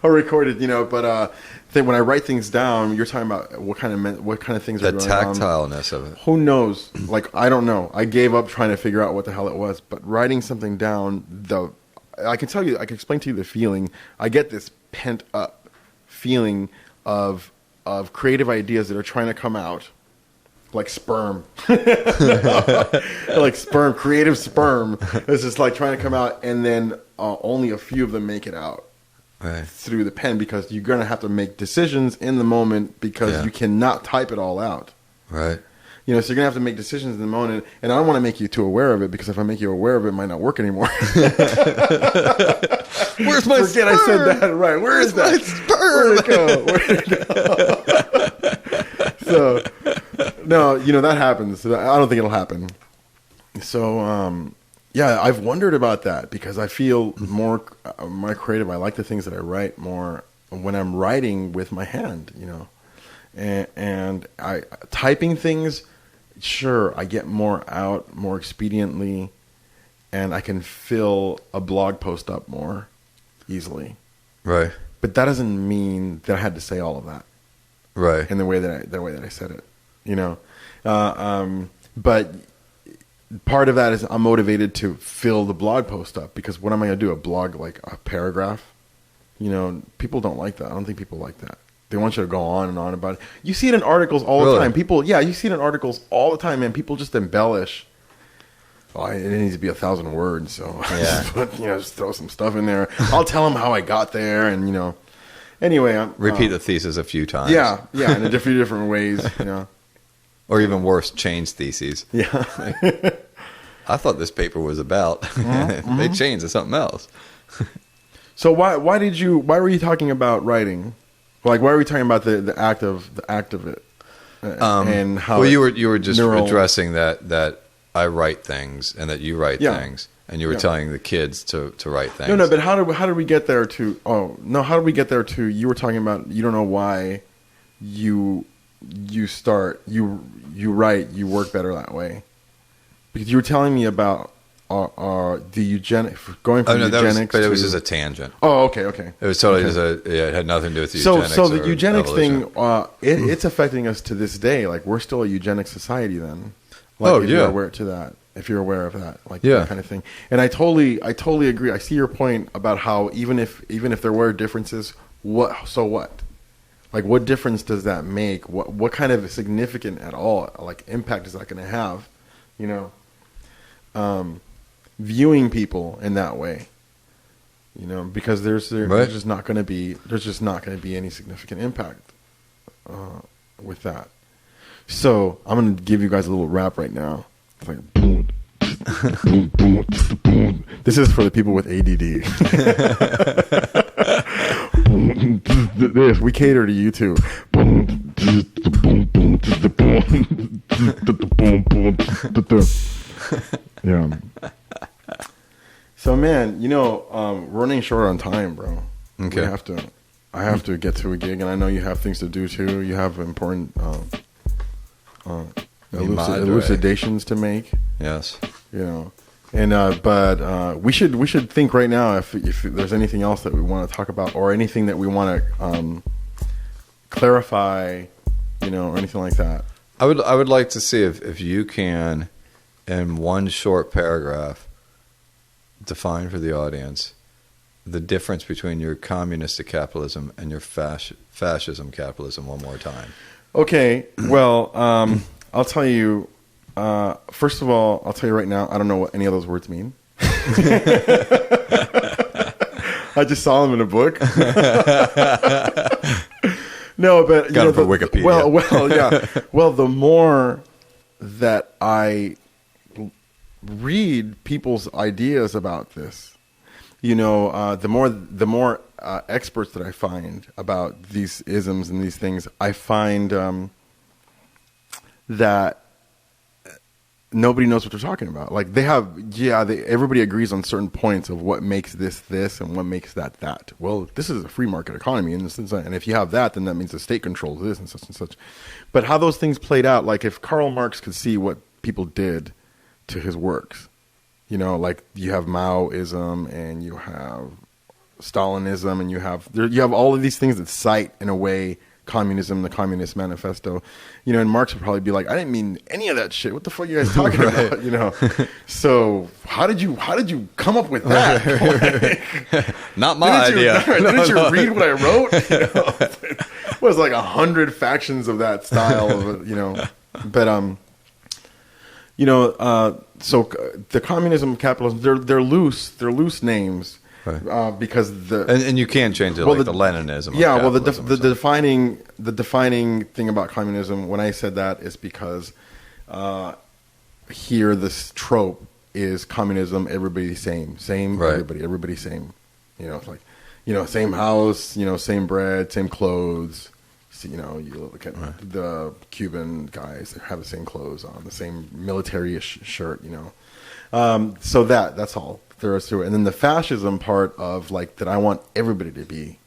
Or recorded, but when I write things down, you're talking about what kind of things The are going on. tactileness of it. Who knows? Like, I don't know. I gave up trying to figure out what the hell it was. But writing something down, I can tell you, I can explain to you the feeling. I get this pent up feeling of creative ideas that are trying to come out, like sperm, like sperm, creative sperm. It's just like trying to come out, and then only a few of them make it out. Right. Through the pen, because you're going to have to make decisions in the moment, because you cannot type it all out. Right. You know, so you're going to have to make decisions in the moment. And I don't want to make you too aware of it, because if I make you aware of it, it might not work anymore. Where's my Forget sperm? I said that. Right. Where is that? Where'd it go? So, no, you know, that happens. I don't think it'll happen. So, yeah, I've wondered about that, because I feel more creative. I like the things that I write more when I'm writing with my hand, you know, and I typing things. Sure, I get more out more expediently, and I can fill a blog post up more easily. Right. But that doesn't mean that I had to say all of that. Right. In the way that I said it, you know, but. Part of that is I'm motivated to fill the blog post up, because what am I going to do? A blog like a paragraph? You know, people don't like that. I don't think people like that. They want you to go on and on about it. You see it in articles all the time. You see it in articles all the time, man. People just embellish. Oh, it needs to be 1,000 words, so just throw some stuff in there. I'll tell them how I got there, and you know. Anyway, repeat the thesis a few times. Yeah, in a few different ways, you know. Or even worse, change theses. Yeah. I thought this paper was about. They changed to something else. So why were you talking about writing? Like, why were we talking about the act of it? And how? Well, you were just addressing that I write things and that you write things, and you were telling the kids to write things. No, but how did we get there to? Oh no, how did we get there to? You were talking about you don't know why you write, you work better that way, because you were telling me about the eugenic, going from eugenics. It was just a tangent. Oh, okay. It was totally just it had nothing to do with the eugenics. So the eugenics evolution. thing, it's affecting us to this day. Like, we're still a eugenic society then. Like, if you're aware to that, if you're aware of that, like that kind of thing. And I totally agree. I see your point about how even if there were differences, so what? Like, what difference does that make? What kind of significant at all, like, impact is that going to have? You know, viewing people in that way, you know, because there's just not going to be any significant impact with that. So I'm going to give you guys a little rap right now. It's like, boom. This is for the people with ADD. This, we cater to you too. Yeah. So, man, you know, we're running short on time, bro. Okay. I have to get to a gig, and I know you have things to do too. You have important elucidations to make. Yes. You know. And but we should think right now if there's anything else that we want to talk about, or anything that we want to clarify, you know, or anything like that. I would like to see if you can, in one short paragraph, define for the audience the difference between your communistic capitalism and your fascism capitalism one more time. Okay. Well, I'll tell you. First of all, I'll tell you right now, I don't know what any of those words mean. I just saw them in a book. No, but got it from Wikipedia. Well, yeah. Well, the more that I read people's ideas about this, you know, the more experts that I find about these isms and these things, I find that nobody knows what they're talking about. Like, everybody agrees on certain points of what makes this and what makes that. Well, this is a free market economy, and if you have that, then that means the state controls this and such and such. But how those things played out, like if Karl Marx could see what people did to his works, you know, like you have Maoism and you have Stalinism, and you have all of these things that cite, in a way, communism, the Communist Manifesto. And Marx would probably be like, I didn't mean any of that shit. What the fuck are you guys talking about? So how did you come up with that? Not my idea. Didn't you read what I wrote? It was like 100 factions of that style, but so the communism, capitalism, they're loose names, right. Because and you can't change it, the Leninism. Yeah, well, the defining thing about communism, when I said that, is because here this trope is communism, everybody same, right. everybody same. It's like, same house, same bread, same clothes. You look at the Cuban guys that have the same clothes on, the same military-ish shirt, So that's all there is to it. And then the fascism part of that I want everybody to be.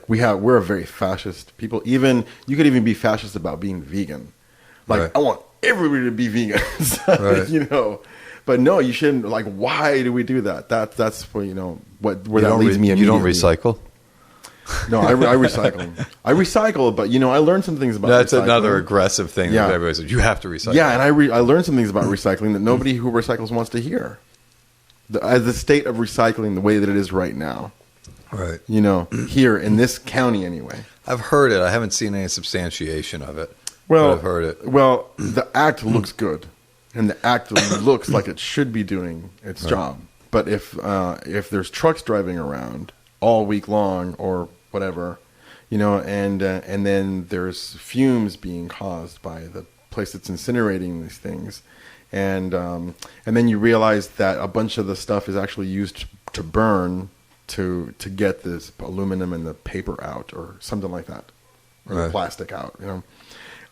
We're a very fascist people. Even you could even be fascist about being vegan. Right. I want everybody to be vegans. Right. But no, you shouldn't. Why do we do that? That's where where that leads me. You don't recycle. No, I recycle. But I learned some things about. That's recycling. Another aggressive thing. Yeah. That everybody says you have to recycle. Yeah, and I learned some things about recycling that nobody who recycles wants to hear. The state of recycling, the way that it is right now. Right. Here in this county anyway. I've heard it. I haven't seen any substantiation of it. Well, I've heard it. Well, the act looks good, and the act looks like it should be doing its job. But if there's trucks driving around all week long or whatever, and then there's fumes being caused by the place that's incinerating these things, and then you realize that a bunch of the stuff is actually used to burn to get this aluminum and the paper out or something like that, or the plastic out.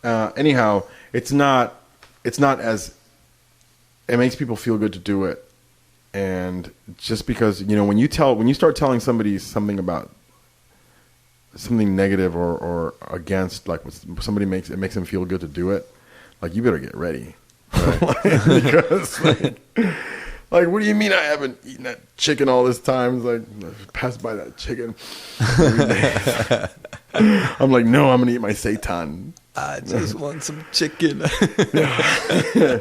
Anyhow, it's not as, it makes people feel good to do it. And just because, when you start telling somebody something about something negative or against, somebody makes them feel good to do it, you better get ready. Right? Because what do you mean I haven't eaten that chicken all this time? It's passed by that chicken every day. I'm like, no, I'm going to eat my seitan. I just want some chicken.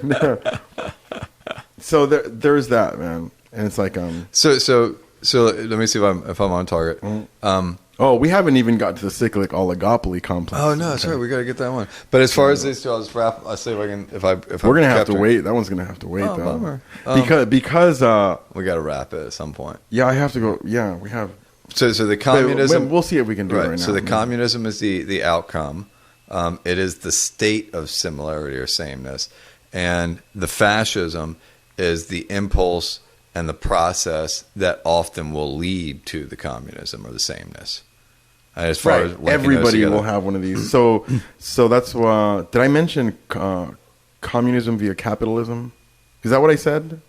No. So there's that, man, and it's like So let me see if I'm on target. We haven't even got to the cyclic oligopoly complex. Oh no, that's right. We got to get that one. But as far as these two, I'll just wrap. I'll see if I can. We're gonna have to wait. That one's gonna have to wait though. Bummer. Because we got to wrap it at some point. Yeah, I have to go. Yeah, we have. So the communism. We'll see if we can do it right now. So the communism is the outcome. It is the state of similarity or sameness, and the fascism is the impulse and the process that often will lead to the communism or the sameness. As far as everybody will have one of these. So that's did I mention communism via capitalism? Is that what I said?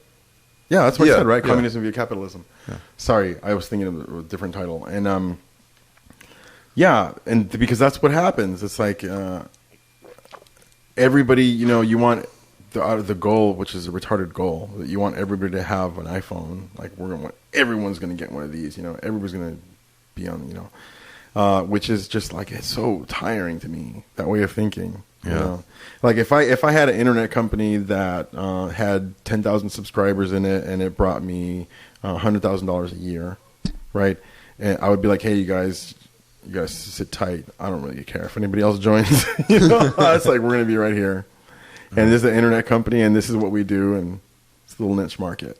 Yeah, that's what I said, right? Yeah. Communism via capitalism. Yeah. Sorry, I was thinking of a different title. And and because that's what happens. It's like everybody, you want the goal, which is a retarded goal, that you want everybody to have an iPhone. Everyone's going to get one of these. Everybody's going to be on. Which is just it's so tiring to me, that way of thinking. Yeah. If I had an internet company that had 10,000 subscribers in it and it brought me $100,000 a year, right? And I would be like, hey, you guys sit tight. I don't really care if anybody else joins. It's we're going to be right here. And this is an internet company, and this is what we do, and it's a little niche market.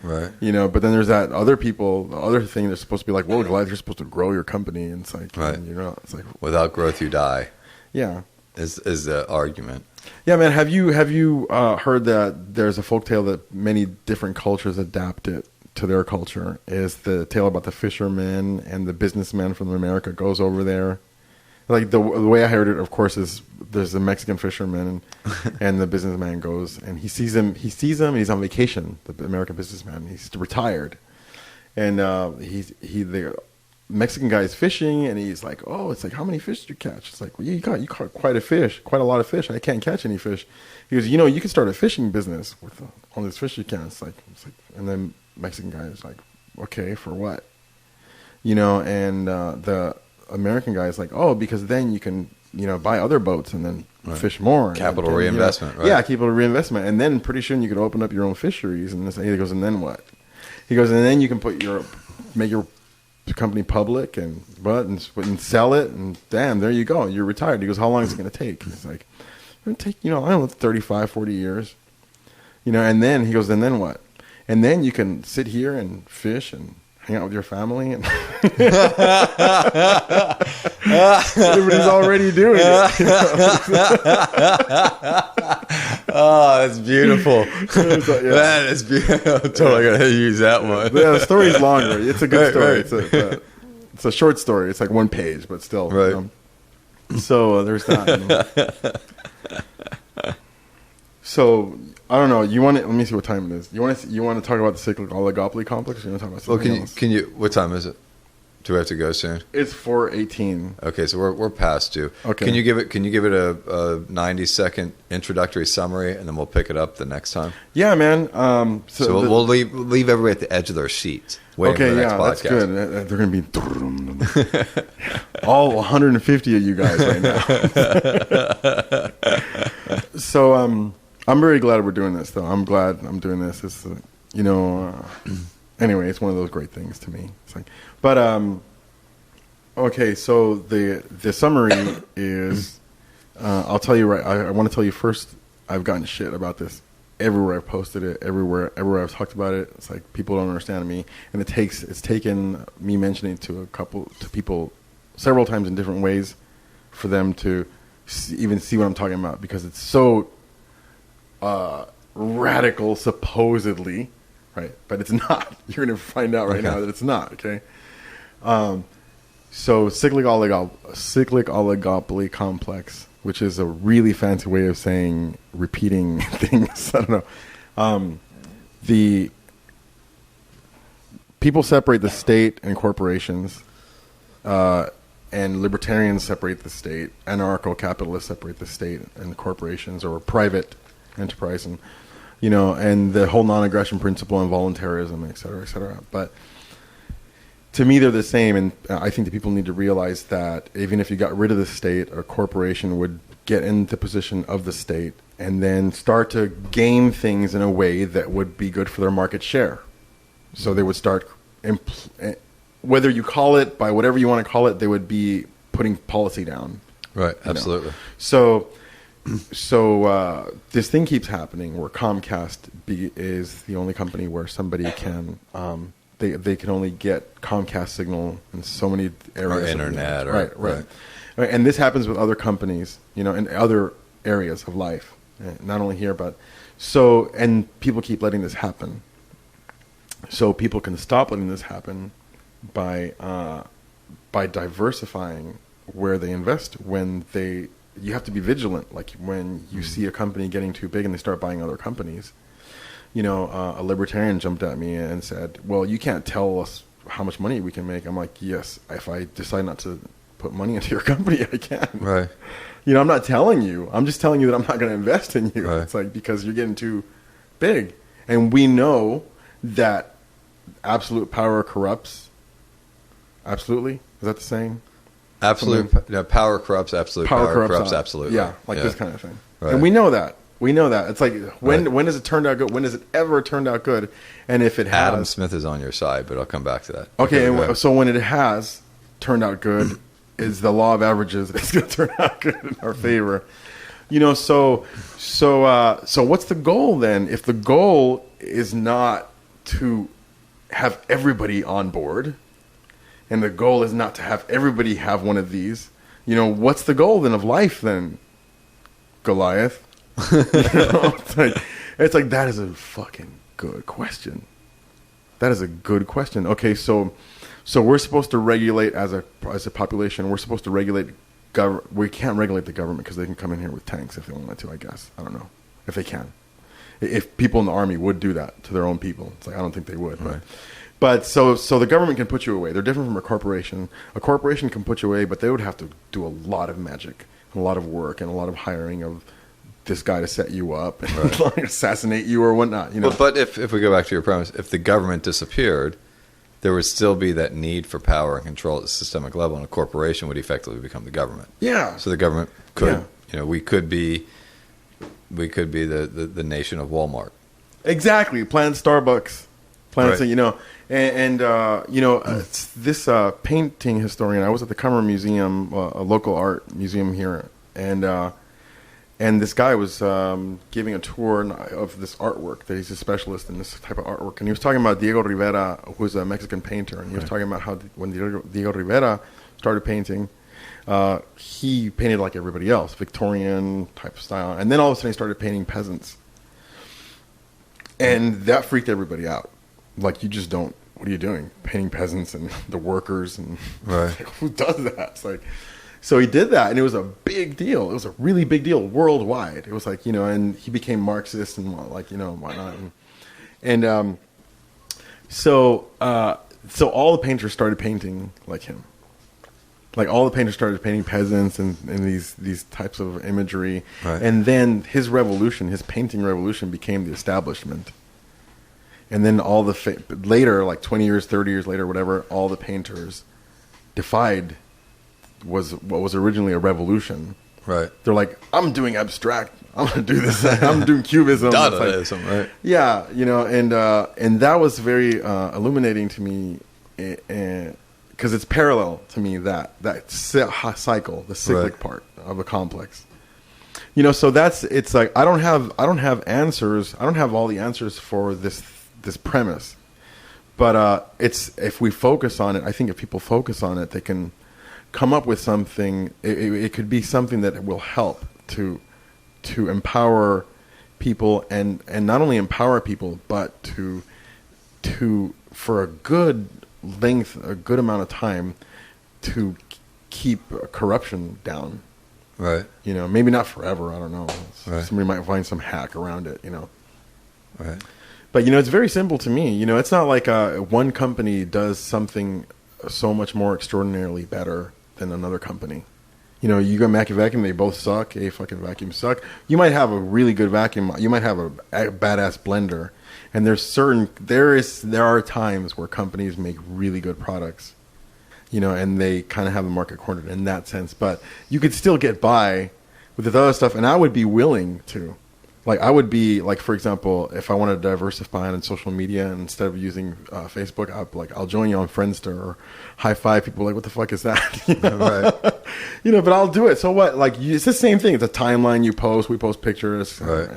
Right. But then there's that other thing that's supposed to be whoa, Goliath, you're supposed to grow your company. And it's right. It's without growth, you die. Yeah. Is the argument. Yeah, man. Have you heard that there's a folktale that many different cultures adapt it to their culture? Is the tale about the fisherman and the businessman from America goes over there. The way I heard it, of course, is there's a Mexican fisherman and the businessman goes and he sees him and he's on vacation. The American businessman, he's retired, and the Mexican guy is fishing and he's like, oh, it's how many fish did you catch? It's well, you caught quite a lot of fish. I can't catch any fish. He goes, you can start a fishing business with all this fish you can. It's like, and then Mexican guy is like, okay, for what? and the American guy is like, oh, because then you can, buy other boats and then fish more. Capital reinvestment, right? Yeah, capital reinvestment. And then pretty soon you could open up your own fisheries. And he goes, and then what? He goes, and then you can make your company public and sell it. And damn, there you go. You're retired. He goes, how long is it going to take? He's like, it's going to take, I don't know, 35, 40 years. And then he goes, and then what? And then you can sit here and fish and hang out with your family, and everybody's already doing it. Oh, that's beautiful. That is beautiful. I'm totally gonna use that one. Yeah, the story's longer. It's a good story. Right. It's a short story. It's like one page, but still. Right. So there's that. So I don't know. Let me see what time it is. You want to talk about the cyclic oligopoly complex? Or you want to talk about something else? Can you? What time is it? Do we have to go soon? It's 4:18. Okay, so we're past due. Okay. Can you give it a 90-second introductory summary, and then we'll pick it up the next time? Yeah, man. So we'll leave everybody at the edge of their seats. Waiting for the next podcast. That's good. They're going to be all 150 of you guys right now. So I'm very glad we're doing this, though. I'm glad I'm doing this. It's anyway, it's one of those great things to me. It's like, but okay. So the summary is, I'll tell you right. I want to tell you first. I've gotten shit about this everywhere I've posted it. Everywhere I've talked about it. It's like people don't understand me, and it's taken me mentioning it to people several times in different ways for them to even see what I'm talking about, because it's so radical, supposedly, right? But it's not. You're going to find out right now that it's not. Okay. So cyclic oligopoly complex, which is a really fancy way of saying repeating things. I don't know. The people separate the state and corporations, and libertarians separate the state. Anarcho-capitalists separate the state and the corporations, or private enterprise, and and the whole non-aggression principle and voluntarism, et cetera, et cetera. But to me, they're the same, and I think that people need to realize that even if you got rid of the state, a corporation would get in the position of the state and then start to game things in a way that would be good for their market share. So they would start, whether you call it by whatever you want to call it, they would be putting policy down. Right, absolutely. So this thing keeps happening where Comcast is the only company where somebody can they can only get Comcast signal in so many areas. Or internet. Right. And this happens with other companies, in other areas of life, not only here, but and people keep letting this happen. So people can stop letting this happen by diversifying where they invest. You have to be vigilant. Like when you see a company getting too big and they start buying other companies. A libertarian jumped at me and said, well, you can't tell us how much money we can make. I'm like, yes, if I decide not to put money into your company, I can. Right. I'm not telling you. I'm just telling you that I'm not going to invest in you. Right. It's like, because you're getting too big. And we know that absolute power corrupts. Absolutely. Is that the saying? Power corrupts, absolute power corrupts absolutely. Yeah, this kind of thing. Right. And we know that. It's like, when has it turned out good? When has it ever turned out good? And if it has... Adam Smith is on your side, but I'll come back to that. Okay, so when it has turned out good, is the law of averages, it's going to turn out good in our favor. So what's the goal then? If the goal is not to have everybody on board, and the goal is not to have everybody have one of these, what's the goal then of life then, Goliath? It's like that is a fucking good question. That is a good question. Okay, so we're supposed to regulate as a population. We're supposed to regulate we can't regulate the government because they can come in here with tanks if they wanted to. I guess I don't know if they can. If people in the army would do that to their own people, it's like I don't think they would. Right. But so the government can put you away. They're different from a corporation. A corporation can put you away, but they would have to do a lot of magic, a lot of work, and a lot of hiring of this guy to set you up and assassinate you or whatnot. But if we go back to your premise, if the government disappeared, there would still be that need for power and control at the systemic level, and a corporation would effectively become the government. Yeah. So the government could, we could be the nation of Walmart. Exactly. Planet Starbucks. Planet, Right. this painting historian. I was at the Cummer Museum, a local art museum here, and this guy was giving a tour of this artwork that he's a specialist in this type of artwork. And he was talking about Diego Rivera, who's a Mexican painter. And he was talking about how when Diego Rivera started painting, he painted like everybody else, Victorian type of style. And then all of a sudden he started painting peasants. And that freaked everybody out. Like, you just don't, what are you doing? Painting peasants and the workers. And Right. like, who does that? It's like... So he did that, and it was a big deal. It was a really big deal worldwide. It was like, and he became Marxist and whatnot. So all the painters started painting like him. Like, all the painters started painting peasants and these types of imagery. Right. And then his painting revolution became the establishment. And then all the later, like 20 years, 30 years later, whatever, all the painters defied what was originally a revolution. Right. They're like, I'm doing abstract. I'm going to do this. I'm doing cubism. Dadaism, right? Yeah, and that was very illuminating to me, because it's parallel to me, that cycle, the cyclic part of a complex. So it's like I don't have answers. I don't have all the answers for this premise, but it's, if we focus on it, I think if people focus on it, they can come up with something. It could be something that will help to empower people, and not only empower people, but to for a good amount of time, to keep corruption down. Right. Maybe not forever. I don't know. Right. Somebody might find some hack around it. Right. But it's very simple to me. It's not like one company does something so much more extraordinarily better than another company. You go Mackie Vacuum, they both suck. Fucking vacuums suck. You might have a really good vacuum. You might have a badass blender. And there are times where companies make really good products, and they kind of have the market cornered in that sense. But you could still get by with this other stuff, and I would be willing to. Like, I would be, like, for example, if I want to diversify on social media, and instead of using Facebook, I'll join you on Friendster or High Five. People are like, what the fuck is that? Right. But I'll do it. So what? Like, it's the same thing. It's a timeline you post. We post pictures. Right.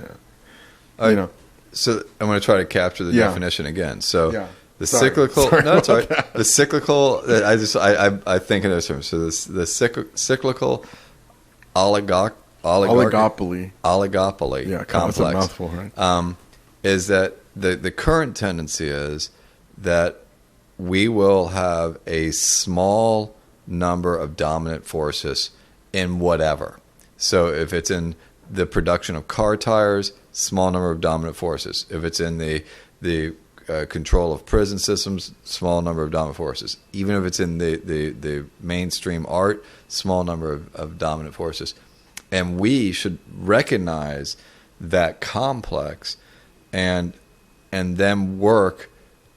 So I'm going to try to capture the definition again. So the cyclical. Sorry No, it's all right. that. The cyclical. I think in those terms. So the cyclical oligopoly complex, It's a mouthful, right? is that the current tendency is that we will have a small number of dominant forces in whatever. So if it's in the production of car tires, small number of dominant forces. If it's in the control of prison systems, small number of dominant forces. Even if it's in the mainstream art, small number of dominant forces. And we should recognize that complex and then work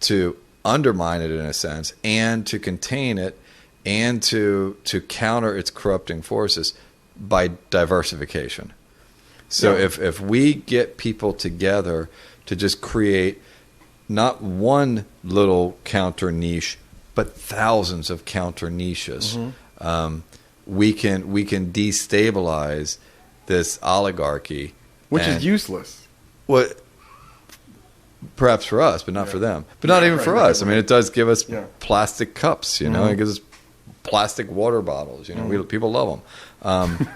to undermine it in a sense, and to contain it, and to counter its corrupting forces by diversification. So if we get people together to just create not one little counter niche, but thousands of counter niches, we can destabilize this oligarchy, Which is useless. What? Perhaps for us, but not for them. But not even for us. I mean, it does give us plastic cups. It gives us plastic water bottles. People love them.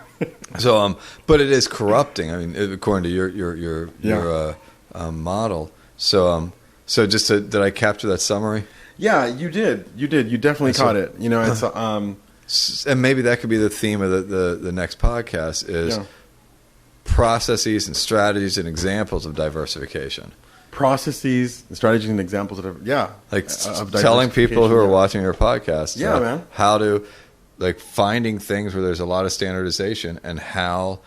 But it is corrupting. I mean, according to your model. So just did I capture that summary? Yeah, you did. You definitely caught it. It's and maybe that could be the theme of the next podcast is processes and strategies and examples of diversification. Processes, strategies, and examples of telling people who are watching your podcast, man, how to finding things where there's a lot of standardization, and how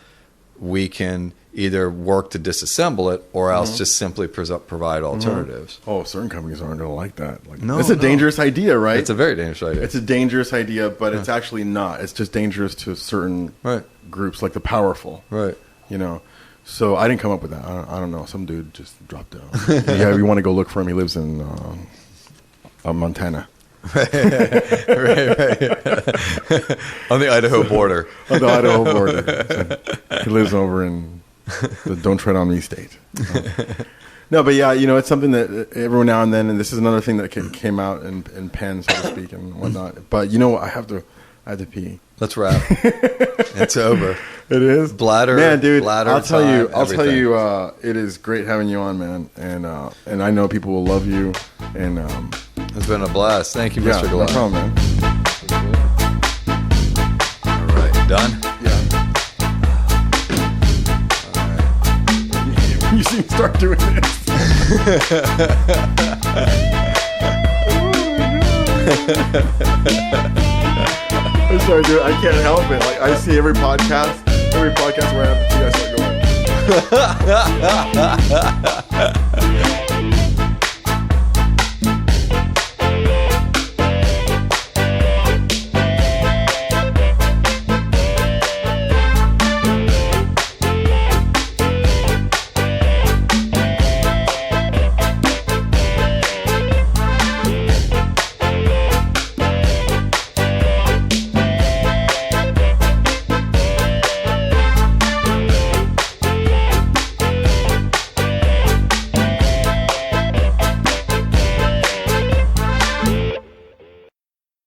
we can either work to disassemble it or else just simply provide alternatives. Oh, certain companies aren't going to like that. Like, No, it's a no. dangerous idea, right? It's a very dangerous idea. It's a dangerous idea, but it's actually not. It's just dangerous to certain Right. groups, like the powerful. Right. You know, so I didn't come up with that. I don't know. Some dude just dropped down. Yeah, you want to go look for him? He lives in Montana. right. On the Idaho border. On the Idaho border. So he lives over in the Don't Tread on Me state. No, but yeah, you know, it's something that every now and then, and this is another thing that came out in pen, so to speak, and whatnot. But you know what? I have to pee. Let's wrap. It's over. It is bladder, man, dude. bladder I'll tell time, you. I'll tell everything. you. It is great having you on, man, and I know people will love you. And It's been a blast. Thank you, yeah, Mr. no Goliath. problem, man. All right, done. Yeah. You see me start doing this. I'm sorry, dude. I can't help it. Like I see every podcast where I have you guys start going.